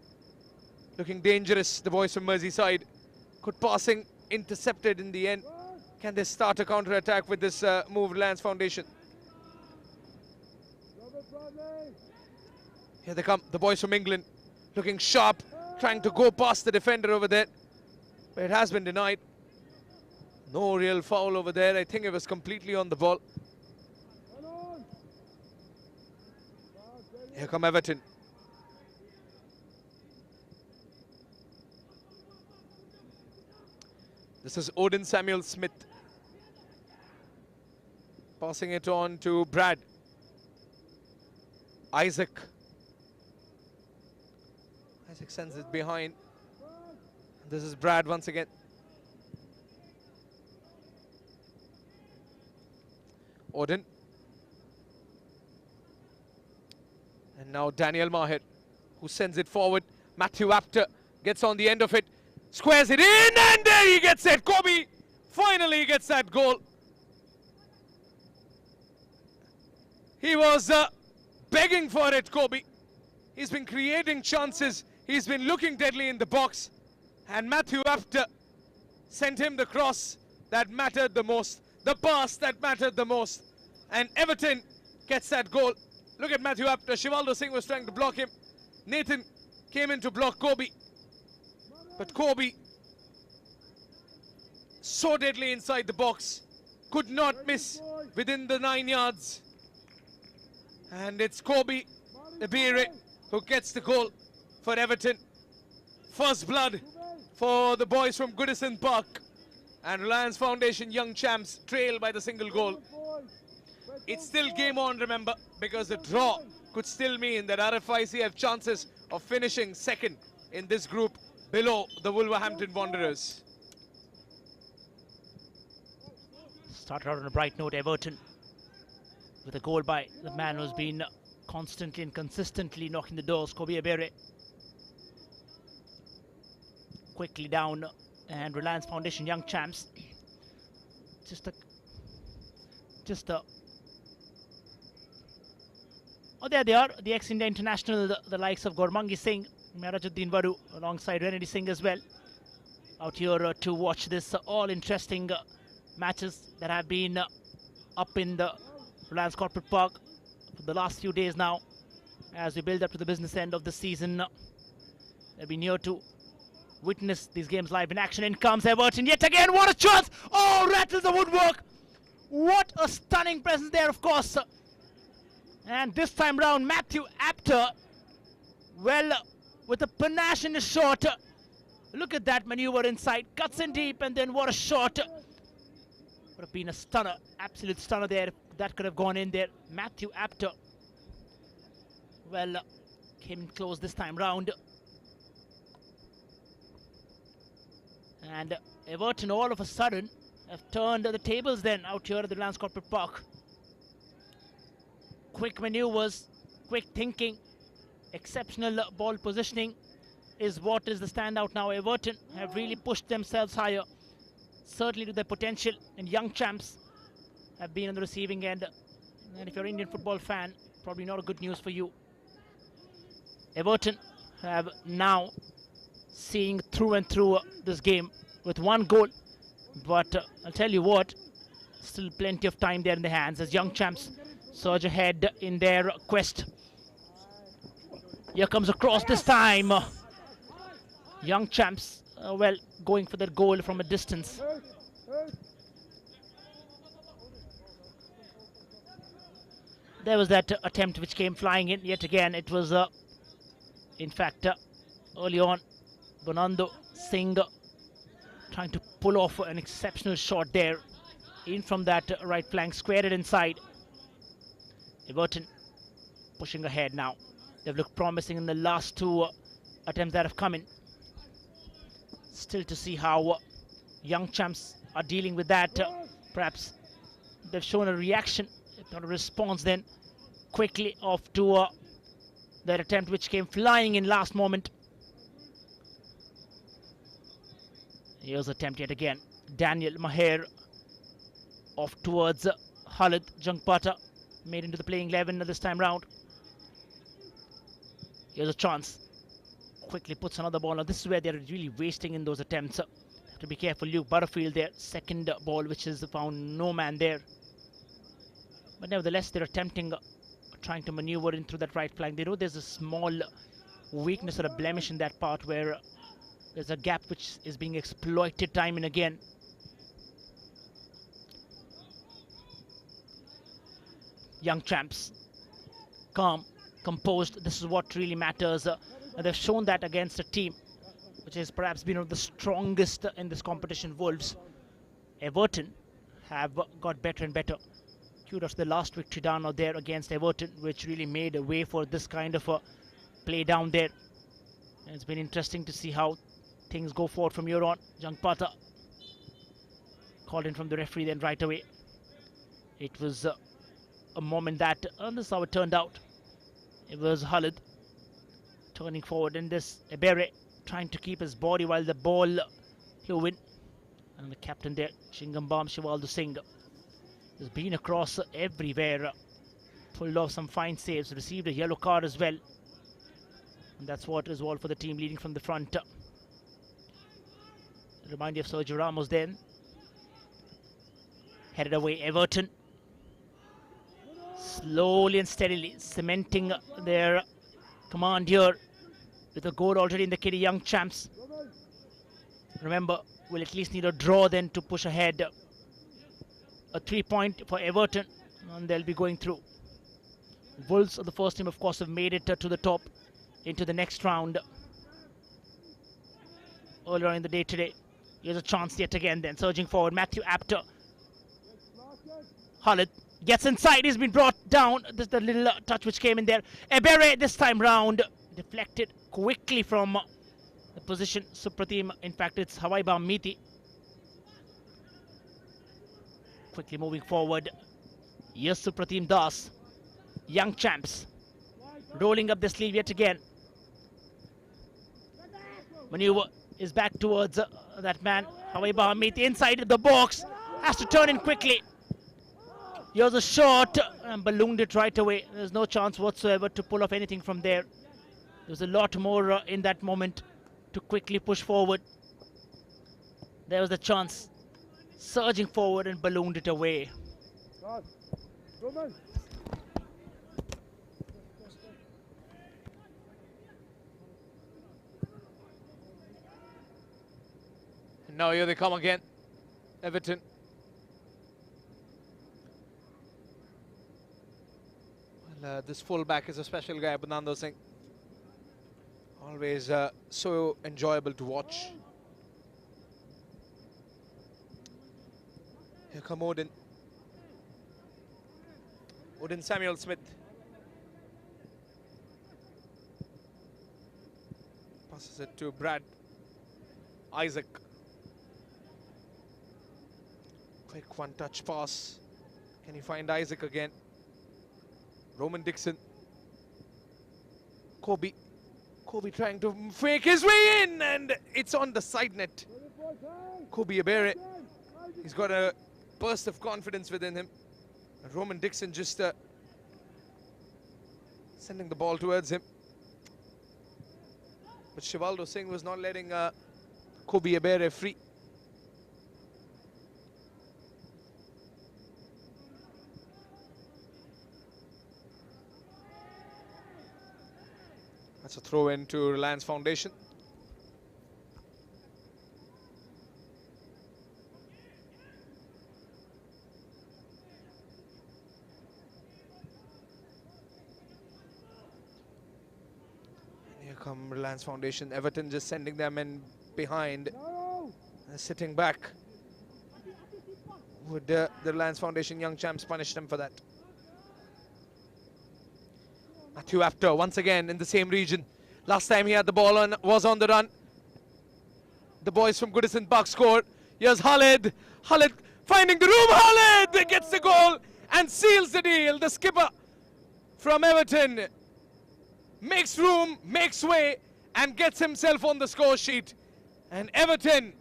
looking dangerous, the boys from Merseyside. Good passing, intercepted in the end. Can they start a counter-attack with this move, Reliance Foundation? Here they come, the boys from England, looking sharp, trying to go past the defender over there. But it has been denied. No real foul over there. I think it was completely on the ball. Here come Everton. This is Odin Samuel Smith. Passing it on to Brad. Isaac. Isaac sends it behind. This is Brad once again. Odin. And now Daniel Maher, who sends it forward. Matthew Apter gets on the end of it. Squares it in, and there he gets it. Kobe finally gets that goal. He was begging for it, Kobe. He's been creating chances. He's been looking deadly in the box. And Matthew Apter sent him the cross that mattered the most. The pass that mattered the most. And Everton gets that goal. Look at Matthew Apter. Shivaldo Singh was trying to block him. Nathan came in to block Kobe. But Kobe, so deadly inside the box, could not miss within the 9 yards. And it's Kobe Ebire who gets the goal for Everton. First blood for the boys from Goodison Park. And Reliance Foundation Young Champs trail by the single goal. It's still game on, remember, because the draw could still mean that RFIC have chances of finishing second in this group below the Wolverhampton Wanderers. Started out on a bright note, Everton, with a goal by the man who's been constantly and consistently knocking the doors, Kobe Ebere. Quickly down, and Reliance Foundation Young Champs. Oh, there they are, the ex-India international, the likes of Gormangi Singh, Mirajuddin Varu, alongside Renedy Singh as well. Out here to watch this all interesting matches that have been up in the Reliance Corporate Park for the last few days now, as we build up to the business end of the season. They'll be near to witness these games live in action. In comes Everton yet again. What a chance! Oh, rattles the woodwork. What a stunning presence there, of course. And this time round, Matthew Apter, well, with a panache in his shot. Look at that maneuver inside. Cuts in deep, and then what a shot. Would have been a stunner, absolute stunner there. That could have gone in there. Matthew Apter, well, came in close this time round. And Everton all of a sudden have turned the tables then out here at the Reliance Corporate Park. Quick maneuvers, quick thinking, exceptional ball positioning is what is the standout now. Everton have really pushed themselves higher, certainly to their potential, and young champs have been on the receiving end. And if you're an Indian football fan, probably not a good news for you. Everton have now seeing through and through this game with one goal, but I'll tell you what, still plenty of time there in their hands as young champs surge ahead in their quest. Here comes a cross this time. Young champs, well, going for their goal from a distance. There was that attempt which came flying in yet again. It was, in fact, early on, Bonando Singh trying to pull off an exceptional shot there. In from that right flank, squared it inside. Everton pushing ahead now. They've looked promising in the last two attempts that have come in. Still to see how young champs are dealing with that. Perhaps they've shown a reaction, if not a response then, quickly off to that attempt which came flying in last moment. Here's attempt yet again. Daniel Maher off towards Khalid Jungpata, made into the playing 11 this time round. Here's a chance. Quickly puts another ball. Now this is where they're really wasting in those attempts. Have to be careful. Luke Butterfield there. Second ball which is found no man there. But nevertheless they're attempting, trying to maneuver in through that right flank. They know there's a small weakness or a blemish in that part where there's a gap which is being exploited time and again. Young champs, calm, composed. This is what really matters. And they've shown that against a team which has perhaps been one of the strongest in this competition, Wolves. Everton have got better and better. Kudos to the last victory down out there against Everton, which really made a way for this kind of a play down there. And it's been interesting to see how things go forward from here on. Jungpata called in from the referee then right away. It was a moment that, and this is how it turned out. It was Khalid turning forward, and this Ebere trying to keep his body while the ball flew in. And the captain there, Chingambam Shivaldo Singh, has been across everywhere, pulled off some fine saves, received a yellow card as well. And that's what is all for the team leading from the front. Remind you of Sergio Ramos then. Headed away, Everton. Slowly and steadily cementing their command here with a goal already in the kitty. Young champs, remember, will at least need a draw then to push ahead. A 3-point for Everton, and they'll be going through. Wolves, the first team, of course, have made it to the top into the next round earlier in the day today. Here's a chance yet again then, surging forward. Matthew Apter. Khalid gets inside, he's been brought down. This is the little touch which came in there. Ebere this time round, deflected quickly from the position. Supratim, in fact it's Hawaiba Miti. Quickly moving forward. Yes, Supratim Das. Young champs rolling up the sleeve yet again. Maneuver is back towards that man, Hawaiba Miti, inside the box. Has to turn in quickly. Here's a shot and ballooned it right away. There's no chance whatsoever to pull off anything from there. There's a lot more in that moment to quickly push forward. There was the chance. Surging forward and ballooned it away. now here they come again. Everton. Well, this fullback is a special guy, Bernardo Singh. Always so enjoyable to watch. Here come Odin. Odin Samuel Smith. Passes it to Brad. Isaac. Quick one-touch pass. Can he find Isaac again? Roman Dixon. Kobe. Kobe trying to fake his way in, and it's on the side net. Kobe Abere. He's got a burst of confidence within him. And Roman Dixon just sending the ball towards him. But Shivaldo Singh was not letting Kobe Abere free. That's a throw in to Reliance Foundation. And here come Reliance Foundation. Everton just sending them in behind. Sitting back. Would the Reliance Foundation young champs punish them for that? Matthew Apter once again in the same region. Last time he had the ball was on the run. The boys from Goodison Park scored. Here's Khalid. Khalid finding the room. Khalid gets the goal and seals the deal. The skipper from Everton makes room, makes way, and gets himself on the score sheet. And Everton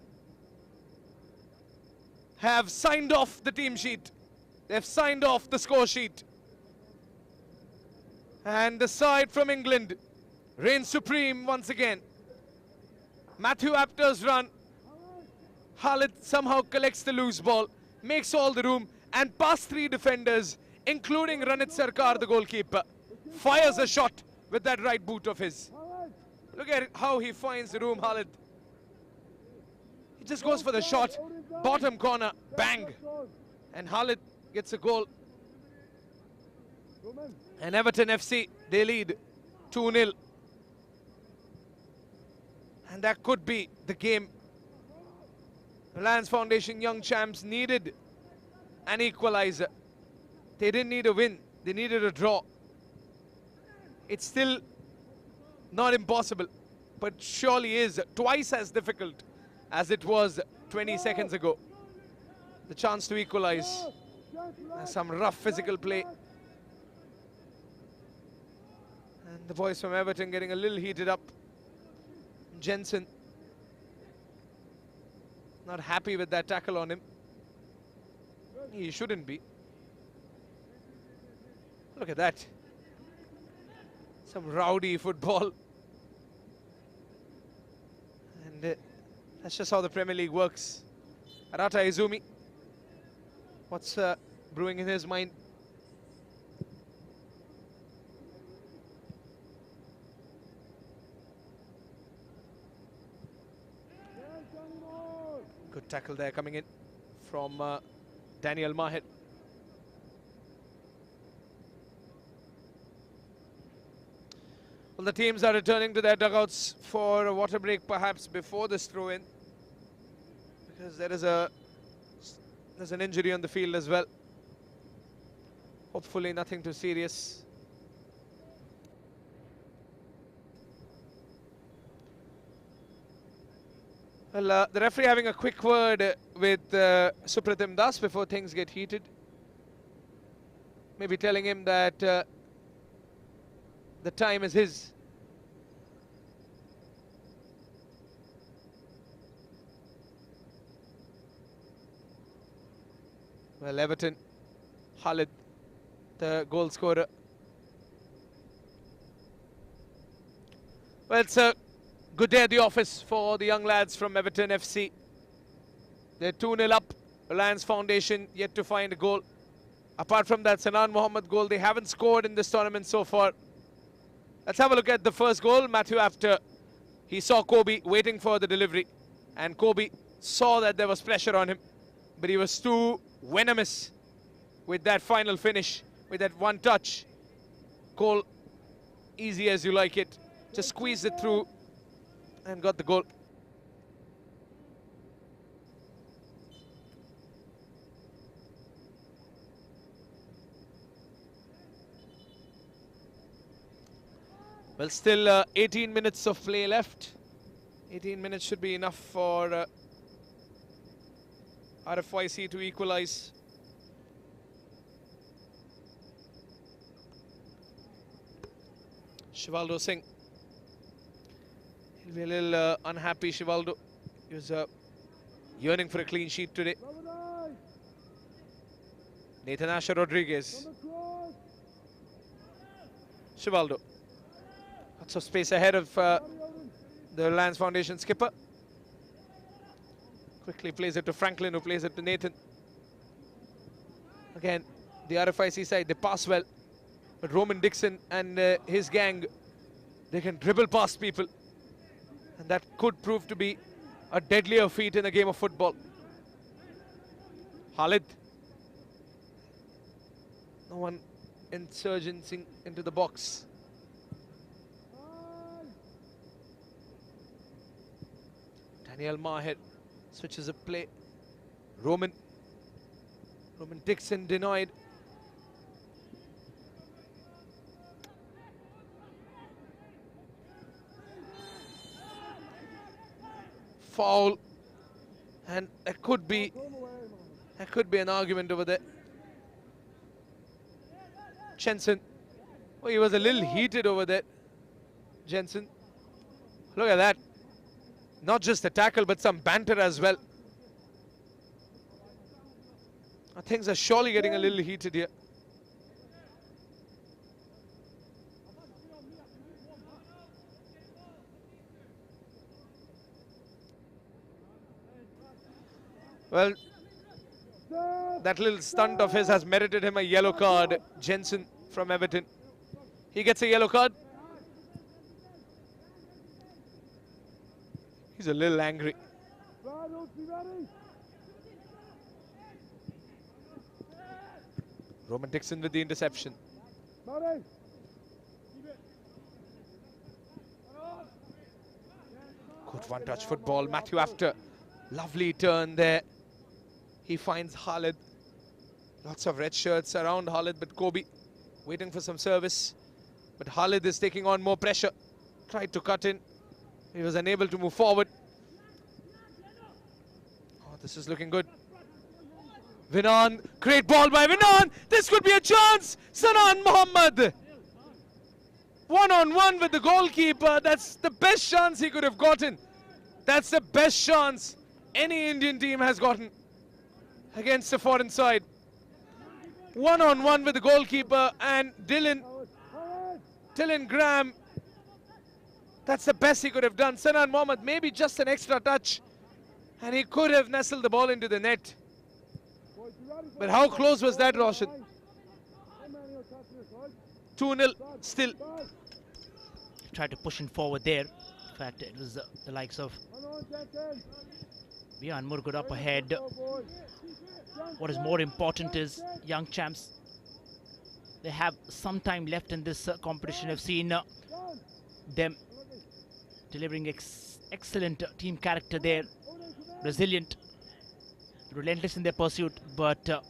have signed off the team sheet. They've signed off the score sheet. And the side from England reigns supreme once again. Matthew Apter's run. Khalid somehow collects the loose ball, makes all the room, and past three defenders, including Ranit Sarkar, the goalkeeper, fires a shot with that right boot of his. Look at how he finds the room, Khalid. He just goes for the shot, bottom corner, bang. And Khalid gets a goal. And Everton FC, they lead 2-0. And that could be the game. Reliance Foundation young champs needed an equalizer. They didn't need a win, they needed a draw. It's still not impossible, but surely is twice as difficult as it was 20 seconds ago. The chance to equalize. Some rough physical play. And the boys from Everton getting a little heated up. Jensen not happy with that tackle on him. He shouldn't be. Look at that. Some rowdy football. And that's just how the Premier League works. Arata Izumi. What's brewing in his mind? Good tackle there coming in from Daniel Mahir. Well, the teams are returning to their dugouts for a water break, perhaps before this throw-in, because there's an injury on the field as well. Hopefully nothing too serious. Well, the referee having a quick word with Supratim Das before things get heated. Maybe telling him that the time is his. Well, Everton, Khalid, the goal scorer. Well, it's a good day at the office for the young lads from Everton FC. They're 2-0 up. Reliance Foundation yet to find a goal. Apart from that Sanan Mohammed goal, they haven't scored in this tournament so far. Let's have a look at the first goal. Matthew Apter, he saw Kobe waiting for the delivery. And Kobe saw that there was pressure on him, but he was too venomous with that final finish, with that one touch. Goal, easy as you like it. Just squeezed it through and got the goal. Well, still 18 minutes of play left. 18 minutes should be enough for RFYC to equalize. Shivaldo Singh. He'll be a little unhappy, Shivaldo. He was yearning for a clean sheet today. Nathan Asher Rodriguez. Shivaldo. Lots of space ahead of the Reliance Foundation skipper. Quickly plays it to Franklin, who plays it to Nathan. Again, the RFIC side, they pass well. But Roman Dixon and his gang, they can dribble past people. And that could prove to be a deadlier feat in a game of football. Khalid. No one insurgencing into the box. Daniel Maher switches a play. Roman Dixon denied. Foul, and that could be an argument over there. Jensen, oh, he was a little heated over there. Jensen, look at that. Not just a tackle, but some banter as well. Things are surely getting a little heated here. Well, that little stunt of his has merited him a yellow card. Jensen from Everton. He gets a yellow card. He's a little angry. Roman Dixon with the interception. Good one-touch football. Matthew after. Lovely turn there. He finds Khalid. Lots of red shirts around Khalid, but Kobe waiting for some service. But Khalid is taking on more pressure. Tried to cut in. He was unable to move forward. Oh, this is looking good. Vinan, great ball by Vinan. This could be a chance. Sanan Mohammed. One-on-one with the goalkeeper. That's the best chance he could have gotten. That's the best chance any Indian team has gotten against the foreign side. One-on-one with the goalkeeper and Dylan Graham. That's the best he could have done. Sanan Mohammed, maybe just an extra touch, and he could have nestled the ball into the net. But how close was that, Roshan? 2-0 still. Tried to push him forward there. In fact, it was the likes of Bian Murgud up ahead. What is more important is young champs. They have some time left in this competition. I've seen them delivering excellent team character there. Resilient, relentless in their pursuit. But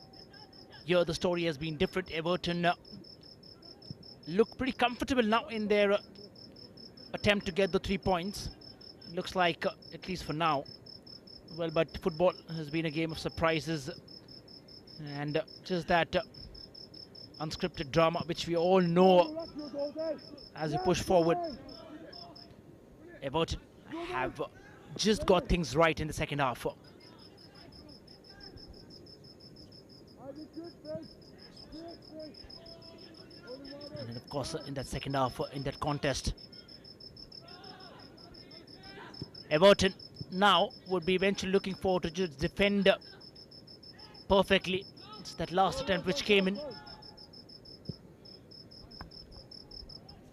here the story has been different. Everton look pretty comfortable now in their attempt to get the 3 points. Looks like, at least for now. Well, but football has been a game of surprises. And just that unscripted drama, which we all know as we push forward. Everton have just got things right in the second half. And then, of course, in that second half, in that contest, Everton now would be eventually looking forward to just defend perfectly. It's that last attempt which came in.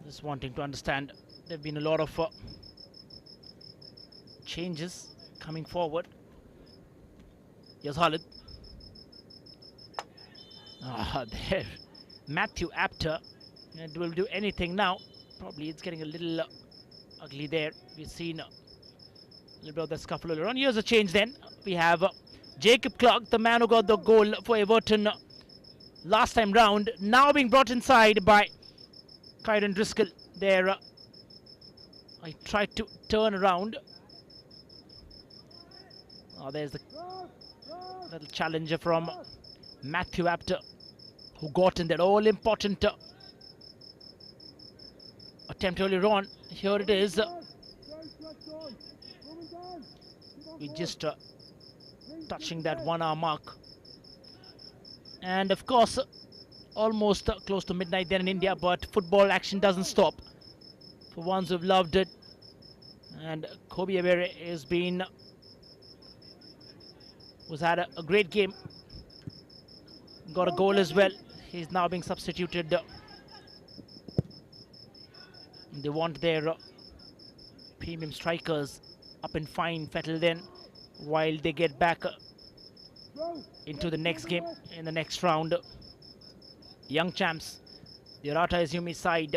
Just wanting to understand, there have been a lot of changes coming forward. Here's Khalid. There. Matthew Apter and will do anything now. Probably it's getting a little ugly there. We've seen a little bit of the scuffle earlier on. Here's a change then. We have Jacob Clark, the man who got the goal for Everton last time round, now being brought inside by Kyron Driscoll. There, I tried to turn around. Oh, there's the little challenger from Matthew Apter, who got in that all-important attempt earlier on. Here it is. We just touching that 1 hour mark. And of course, almost close to midnight there in India, but football action doesn't stop. For ones who've loved it. And Kobe Abere was had a great game. Got a goal as well. He's now being substituted. They want their premium strikers up in fine fettle then, while they get back into the next game in the next round. Young champs, the Rata Izumi side,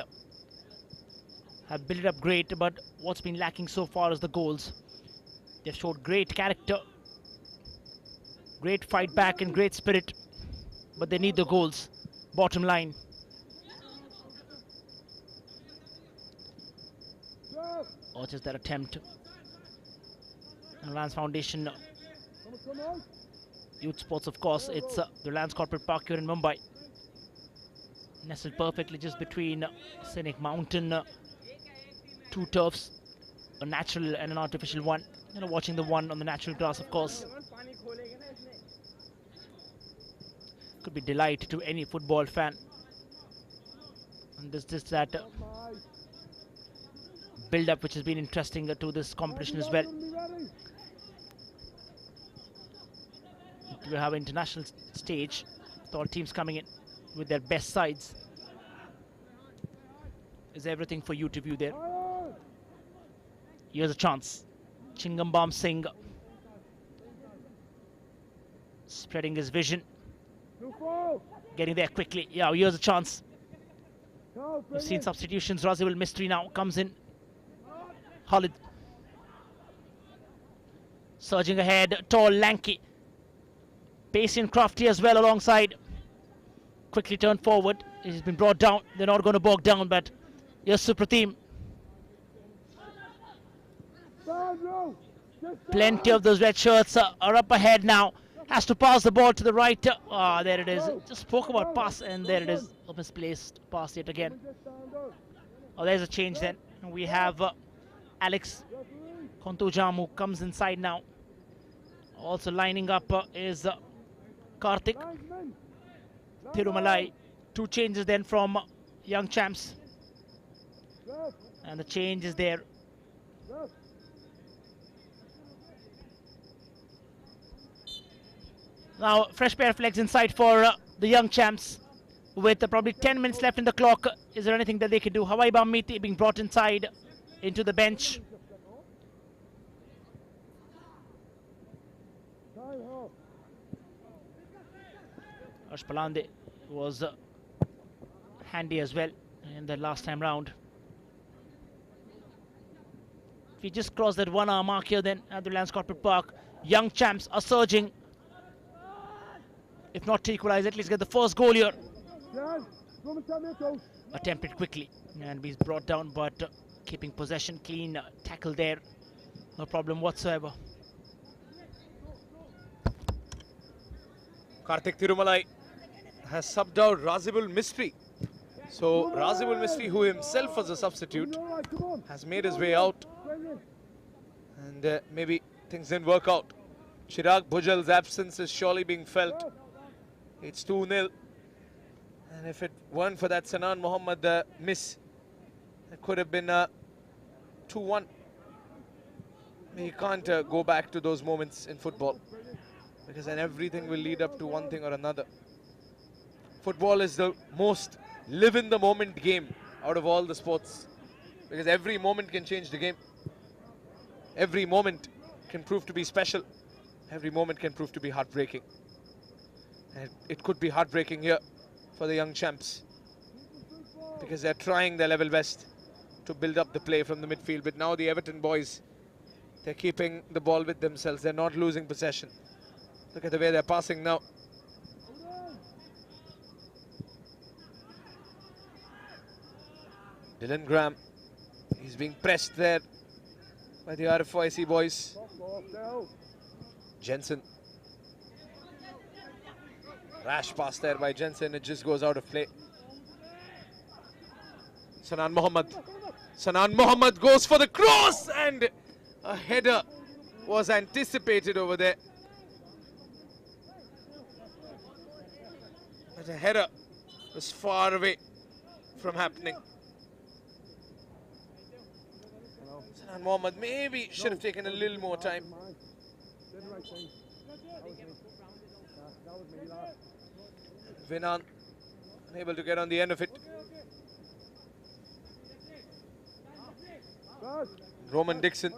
have built it up great, but what's been lacking so far is the goals. They've showed great character, great fight back and great spirit, but they need the goals, bottom line. Or just that attempt. And Reliance Foundation Youth Sports, of course, it's the Reliance Corporate Park here in Mumbai. Nestled perfectly just between Scenic Mountain, two turfs, a natural and an artificial one. You know, watching the one on the natural grass, of course, could be delight to any football fan. And there's just that build-up which has been interesting to this competition as well. We have an international stage with all teams coming in with their best sides. Is everything for you to view there. Here's a chance. Chingambam Singh spreading his vision, getting there quickly. Yeah, here's a chance. We've seen substitutions. Razibul Mystery now comes in. Khalid surging ahead, tall, lanky, pacey and crafty as well alongside. Quickly turned forward. He's been brought down. They're not going to bog down, but here's Supratim. Plenty of those red shirts are up ahead now. Has to pass the ball to the right. There it is. Just spoke about pass, and there it is. A misplaced pass yet again. Oh, there's a change then. We have Alex Kontujam, who comes inside now. Also lining up is Karthik Thirumalai. Two changes then from young champs. And the change is there. Now, fresh pair of legs inside for the young champs. With probably 10 minutes left in the clock, is there anything that they can do? Hawaii Bamiti being brought inside into the bench. Harsh Palande was handy as well in the last time round. If we just cross that 1 hour mark here then at the Reliance Corporate Park, young champs are surging. If not to equalize, at least get the first goal here. Attempted quickly and he's brought down, but keeping possession, clean tackle there. No problem whatsoever. Karthik Thirumalai has subbed out Razibul Mystery. So Razibul Mystery, who himself was a substitute, has made his way out. And maybe things didn't work out. Chirag Bhujal's absence is surely being felt. It's 2-0. And if it weren't for that Sanan Mohammed miss, it could have been 2-1. You can't go back to those moments in football, because then everything will lead up to one thing or another. Football is the most live-in-the-moment game out of all the sports, because every moment can change the game. Every moment can prove to be special. Every moment can prove to be heartbreaking. And it could be heartbreaking here for the young champs, because they're trying their level best to build up the play from the midfield. But now the Everton boys, they're keeping the ball with themselves. They're not losing possession. Look at the way they're passing now. Dylan Graham, he's being pressed there by the RFYC boys. Jensen. Rash pass there by Jensen, it just goes out of play. Sanan Mohammed. Sanan Mohammed goes for the cross, and a header was anticipated over there. But a header was far away from happening. Sanan Mohammed maybe should have taken a little more time. Vinan unable to get on the end of it. Roman Dixon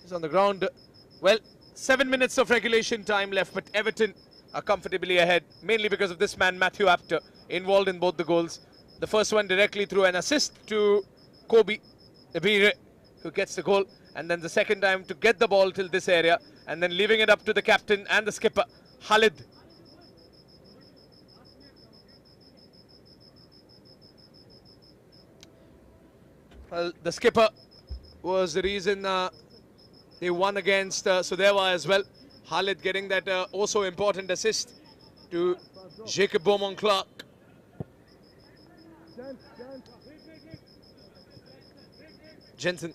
is on the ground. Well, 7 minutes of regulation time left, but Everton are comfortably ahead, mainly because of this man, Matthew Apter, involved in both the goals. The first one directly through an assist to Kobe Ebire, who gets the goal, and then the second time to get the ball till this area, and then leaving it up to the captain and the skipper, Khalid. Well, the skipper was the reason they won against Sudewa as well. Khalid getting that also important assist to Jacob Beaumont-Clark. Jensen.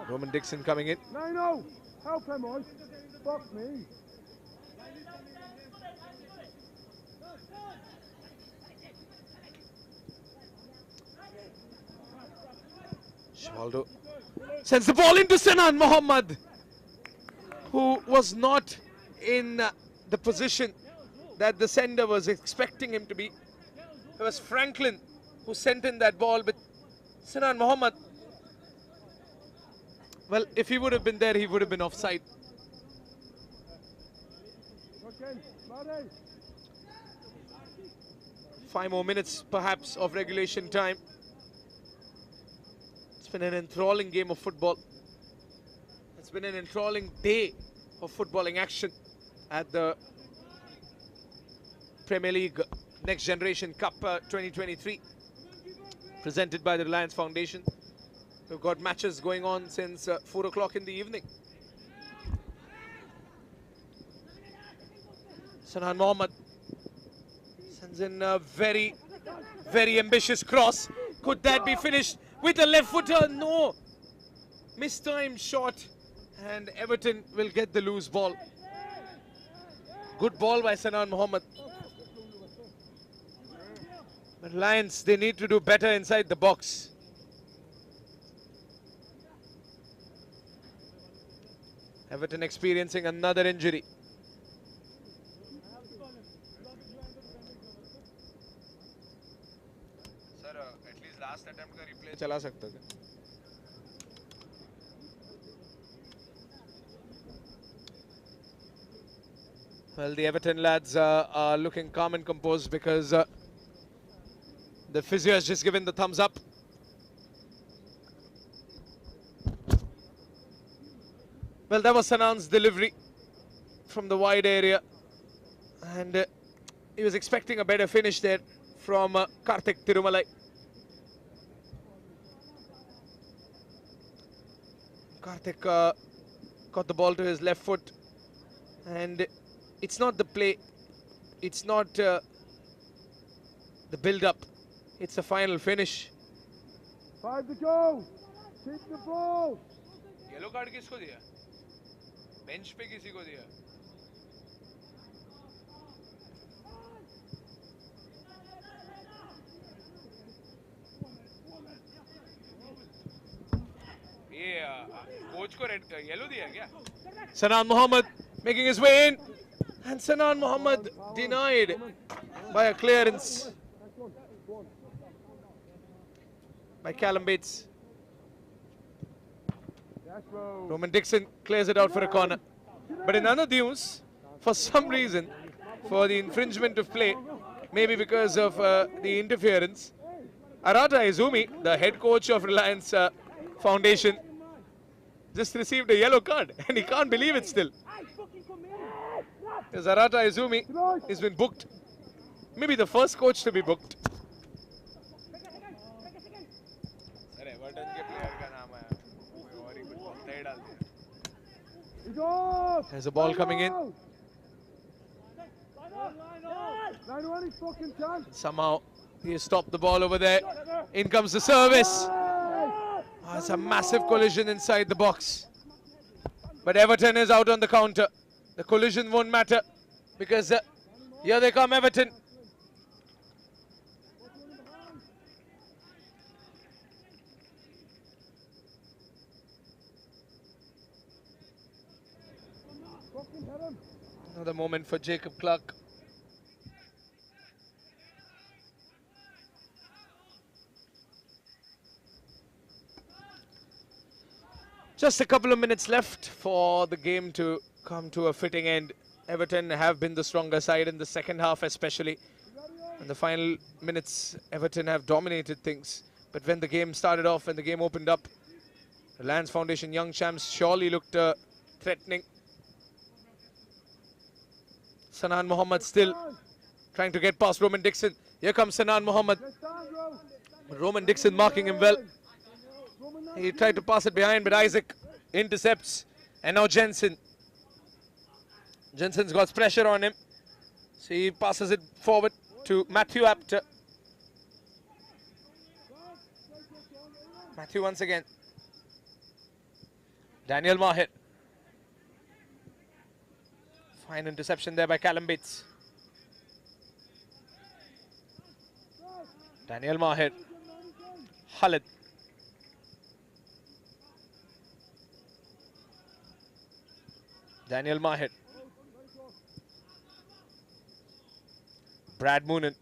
Roman Dixon coming in. No, help him on. Fuck me. Shivaldo sends the ball into Sanan Mohammed, who was not in the position that the sender was expecting him to be. It was Franklin who sent in that ball, but Sanan Mohammed, well, if he would have been there, he would have been offside. Okay, Marty. 5 more minutes, perhaps, of regulation time. It's been an enthralling game of football. It's been an enthralling day of footballing action at the Premier League Next Generation Cup 2023, presented by the Reliance Foundation. We've got matches going on since 4 o'clock in the evening. Sanan Mohammed sends in a very, very ambitious cross. Could that be finished with a left footer? No. Mistimed shot, and Everton will get the loose ball. Good ball by Sanan Mohammed. But Lions, they need to do better inside the box. Everton experiencing another injury. Sir, at least last attempt का replay चला सकता है. Well, the Everton lads are looking calm and composed because the physio has just given the thumbs up. Well, that was Sanan's delivery from the wide area, and he was expecting a better finish there from Karthik Tirumalai. Karthik got the ball to his left foot, and it's not the play, it's not the build-up, it's the final finish. 5 to go. Keep the ball. Yellow card किसको दिया? Bench पे किसी को दिया? ये coach को red yellow दिया क्या? Sanan Mohammed making his way in, and Sanan Mohammed denied by a clearance. by Callum Bates. Yes, bro. Roman Dixon clears it out for a corner. But in other news, for some reason, for the infringement of play, maybe because of the interference, Arata Izumi, the head coach of Reliance Foundation, just received a yellow card and he can't believe it still. Because Arata Izumi has been booked. Maybe the first coach to be booked. Sir Everton के player का नाम है कोई और ही कुछ बोलता ही डाल दिया He's off. There's a ball coming in. Line one, he's fucking chance. Somehow he stopped the ball over there. In comes the service. Oh, it's a massive collision inside the box. But Everton is out on the counter. The collision won't matter because here they come, Everton. Fucking hit him. Another moment for Jacob Clark. Just a couple of minutes left for the game to come to a fitting end. Everton have been the stronger side in the second half especially. In the final minutes, Everton have dominated things. But when the game started off, when the game opened up, the Reliance Foundation young champs surely looked threatening. Sanan Mohammed still trying to get past Roman Dixon. Here comes Sanan Mohammed. Let's stand, bro. Roman Dixon marking him well. He tried to pass it behind, but Isaac intercepts. And now Jensen. Jensen's got pressure on him. So he passes it forward to Matthew Apter. Matthew once again. Daniel Mahir. Fine interception there by Callum Bates. Daniel Mahir. Khalid. Daniel Mahir. Brad Moonen.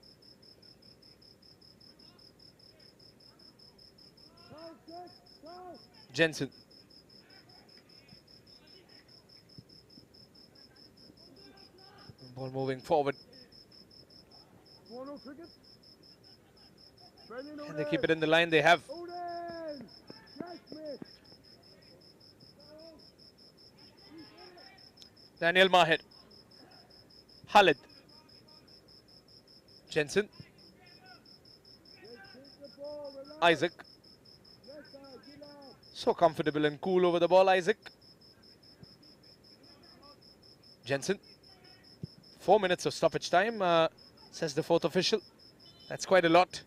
Jensen. Ball moving forward. And they keep it in the line they have. Daniel Mahir. Khalid. Jensen. Isaac. So comfortable and cool over the ball, Isaac. Jensen. 4 minutes of stoppage time, says the fourth official. That's quite a lot.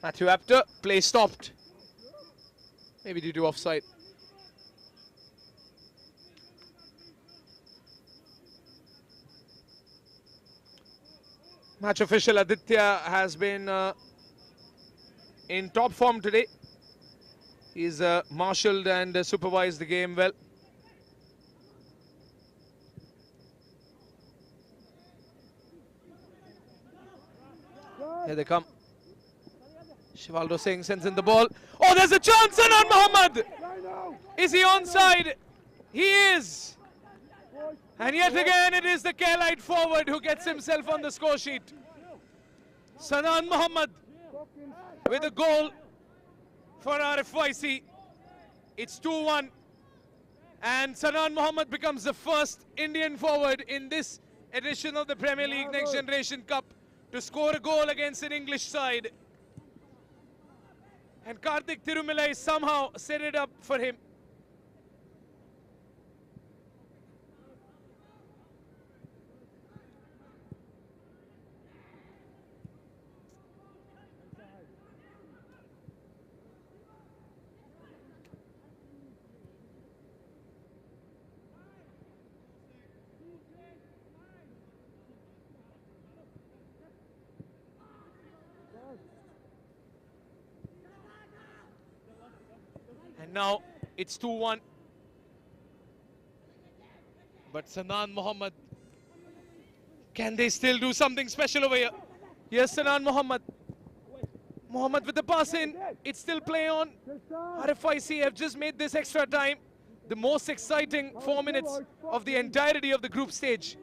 Matthew Apter, play stopped. Maybe due to offside. Match official Aditya has been in top form today. He's marshalled and supervised the game well. Here they come. Shivaldo Singh sends in the ball. Oh, there's a chance, Sanan Mohammed! Is he onside? He is! And yet again, it is the Kerlite forward who gets himself on the score sheet. Sanan Mohammed with a goal for RFYC. It's 2-1. And Sanan Mohammed becomes the first Indian forward in this edition of the Premier League Next Generation Cup to score a goal against an English side. And Karthik Tirumilai somehow set it up for him. And now it's 2-1. But Sanan Mohammed, can they still do something special over here? Yes, Sanan Mohammed. Mohammed with the pass in. It's still play on. RFIC have just made this extra time the most exciting 4 minutes of the entirety of the group stage.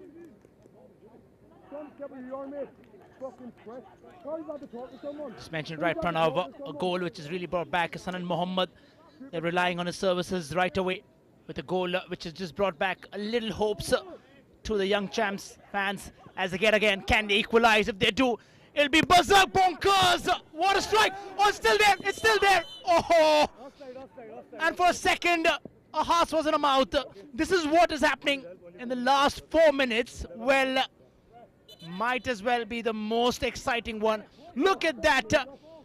Just mentioned right, Pranav, a goal which is really brought back Sanan Mohammed. They're relying on his services right away with a goal which has just brought back a little hopes to the young champs fans as they get again. Can they equalize? If they do, it'll be berserk bonkers. What a strike! Oh, it's still there. It's still there. Oh, and for a second, a horse was in a mouth. This is what is happening in the last 4 minutes. Well, might as well be the most exciting one. Look at that.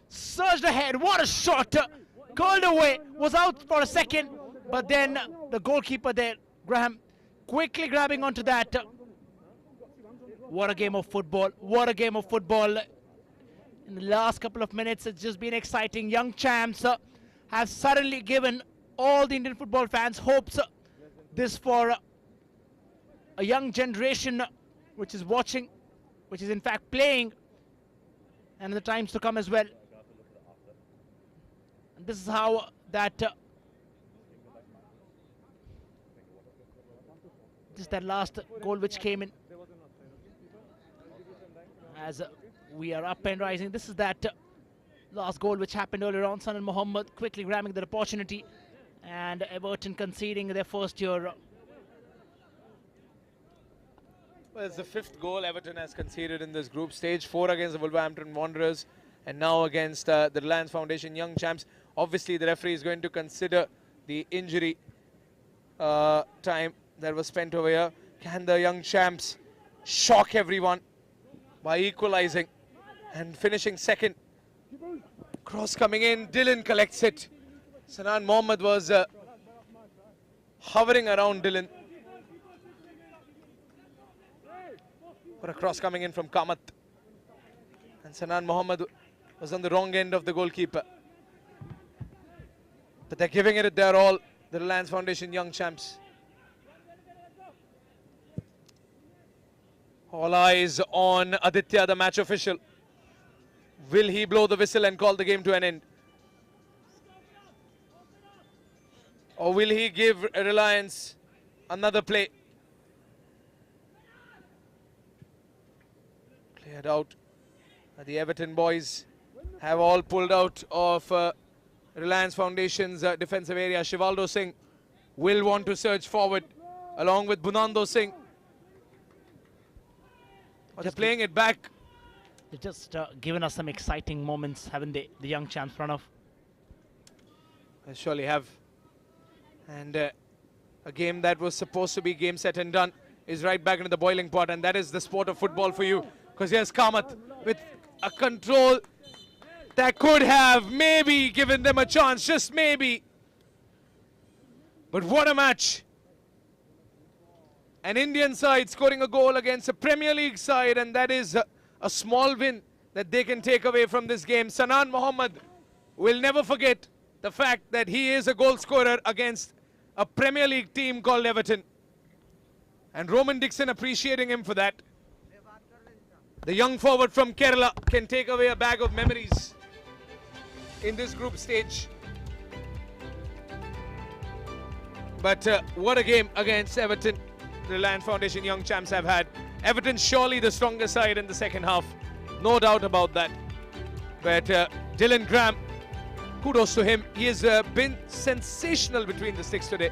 Surged ahead. What a shot. Curled away. Was out for a second. But then the goalkeeper there, Graham, quickly grabbing onto that. What a game of football. What a game of football. In the last couple of minutes, it's just been exciting. Young champs have suddenly given all the Indian football fans hopes. This for a young generation which is watching, which is in fact playing, and in the times to come as well. And this is how that just that last goal which came in as we are up and rising. This is that last goal which happened earlier on. Sanan Mohammed quickly grabbing that opportunity, and Everton conceding their first year. Well, it's the 5th goal Everton has conceded in this group stage. 4 against the Wolverhampton Wanderers and now against the Reliance Foundation Young Champs. Obviously, the referee is going to consider the injury time that was spent over here. Can the Young Champs shock everyone by equalizing and finishing second? Cross coming in. Dylan collects it. Sanan Mohammed was hovering around Dylan. For a cross coming in from Kamath. And Sanan Mohammed was on the wrong end of the goalkeeper. But they're giving it their all, the Reliance Foundation Young Champs. All eyes on Aditya, the match official. Will he blow the whistle and call the game to an end? Or will he give Reliance another play? Cleared out. The Everton boys have all pulled out of Reliance Foundation's defensive area. Shivaldo Singh will want to surge forward along with Bunando Singh. They're playing it back. They've just given us some exciting moments, haven't they, the young champs, Pranav? They surely have. And a game that was supposed to be game, set and done is right back into the boiling pot, and that is the sport of football for you. Because here's Kamath with a control that could have maybe given them a chance, just maybe. But what a match. An Indian side scoring a goal against a Premier League side, and that is a small win that they can take away from this game. Sanan Mohammed will never forget the fact that he is a goal scorer against a Premier League team called Everton. And Roman Dixon appreciating him for that. The young forward from Kerala can take away a bag of memories in this group stage. But what a game against Everton the Reliance Foundation Young Champs have had. Everton surely the stronger side in the second half. No doubt about that. But Dylan Graham, kudos to him. He has been sensational between the sticks today.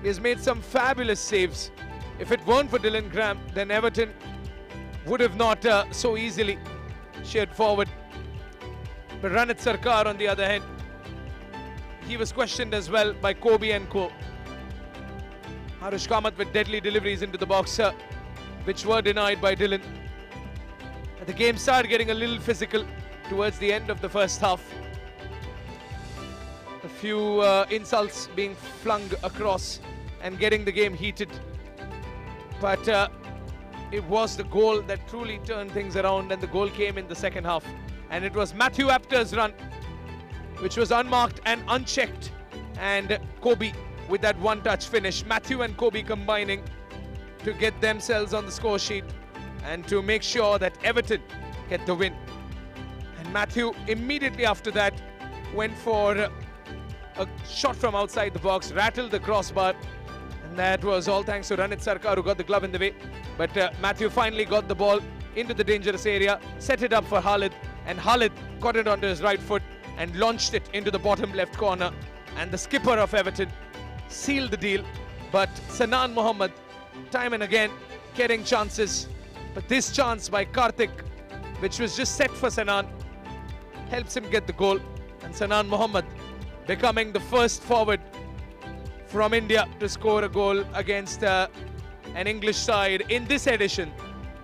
He has made some fabulous saves. If it weren't for Dylan Graham, then Everton would have not so easily sheered forward. But Ranit Sarkar, on the other hand, he was questioned as well by Kobe and co. Harush Kamath with deadly deliveries into the box, which were denied by Dylan. And the game started getting a little physical towards the end of the first half. A few insults being flung across and getting the game heated. But it was the goal that truly turned things around, and the goal came in the second half. And it was Matthew Apter's run, which was unmarked and unchecked. And Kobe with that one-touch finish. Matthew and Kobe combining to get themselves on the score sheet and to make sure that Everton get the win. And Matthew immediately after that went for a shot from outside the box, rattled the crossbar, and that was all thanks to Ranit Sarkar, who got the glove in the way. But Matthew finally got the ball into the dangerous area, set it up for Khalid, and Khalid got it onto his right foot and launched it into the bottom left corner. And the skipper of Everton sealed the deal. But Sanan Mohammed, time and again, getting chances. But this chance by Karthik, which was just set for Sanan, helps him get the goal. And Sanan Mohammed becoming the first forward from India to score a goal against an English side in this edition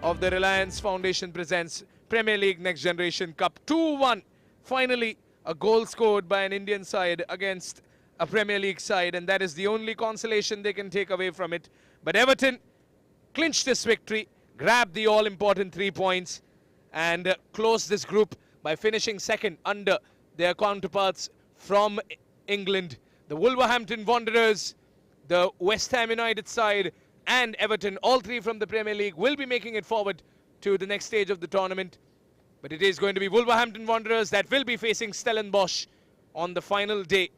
of the Reliance Foundation Presents Premier League Next Generation Cup. 2-1. Finally, a goal scored by an Indian side against a Premier League side, and that is the only consolation they can take away from it. But Everton clinched this victory, grabbed the all-important 3 points, and closed this group by finishing second under their counterparts from England. The Wolverhampton Wanderers, the West Ham United side, and Everton, all three from the Premier League, will be making it forward to the next stage of the tournament. But it is going to be Wolverhampton Wanderers that will be facing Stellenbosch on the final day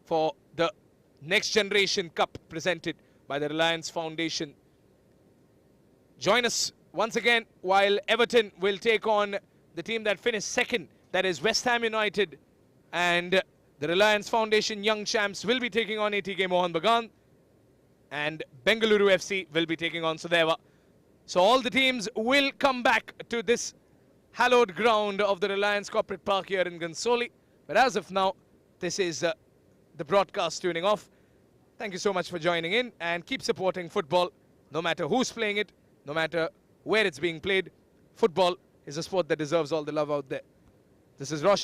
for the Next Generation Cup presented by the Reliance Foundation. Join us once again while Everton will take on the team that finished second, that is West Ham United, and the Reliance Foundation Young Champs will be taking on ATK Mohan Bagan, and Bengaluru FC will be taking on Sudeva. So all the teams will come back to this hallowed ground of the Reliance Corporate Park here in Gansoli. But as of now, this is the broadcast tuning off. Thank you so much for joining in, and keep supporting football, no matter who's playing it, no matter where it's being played. Football is a sport that deserves all the love out there. This is Roshan.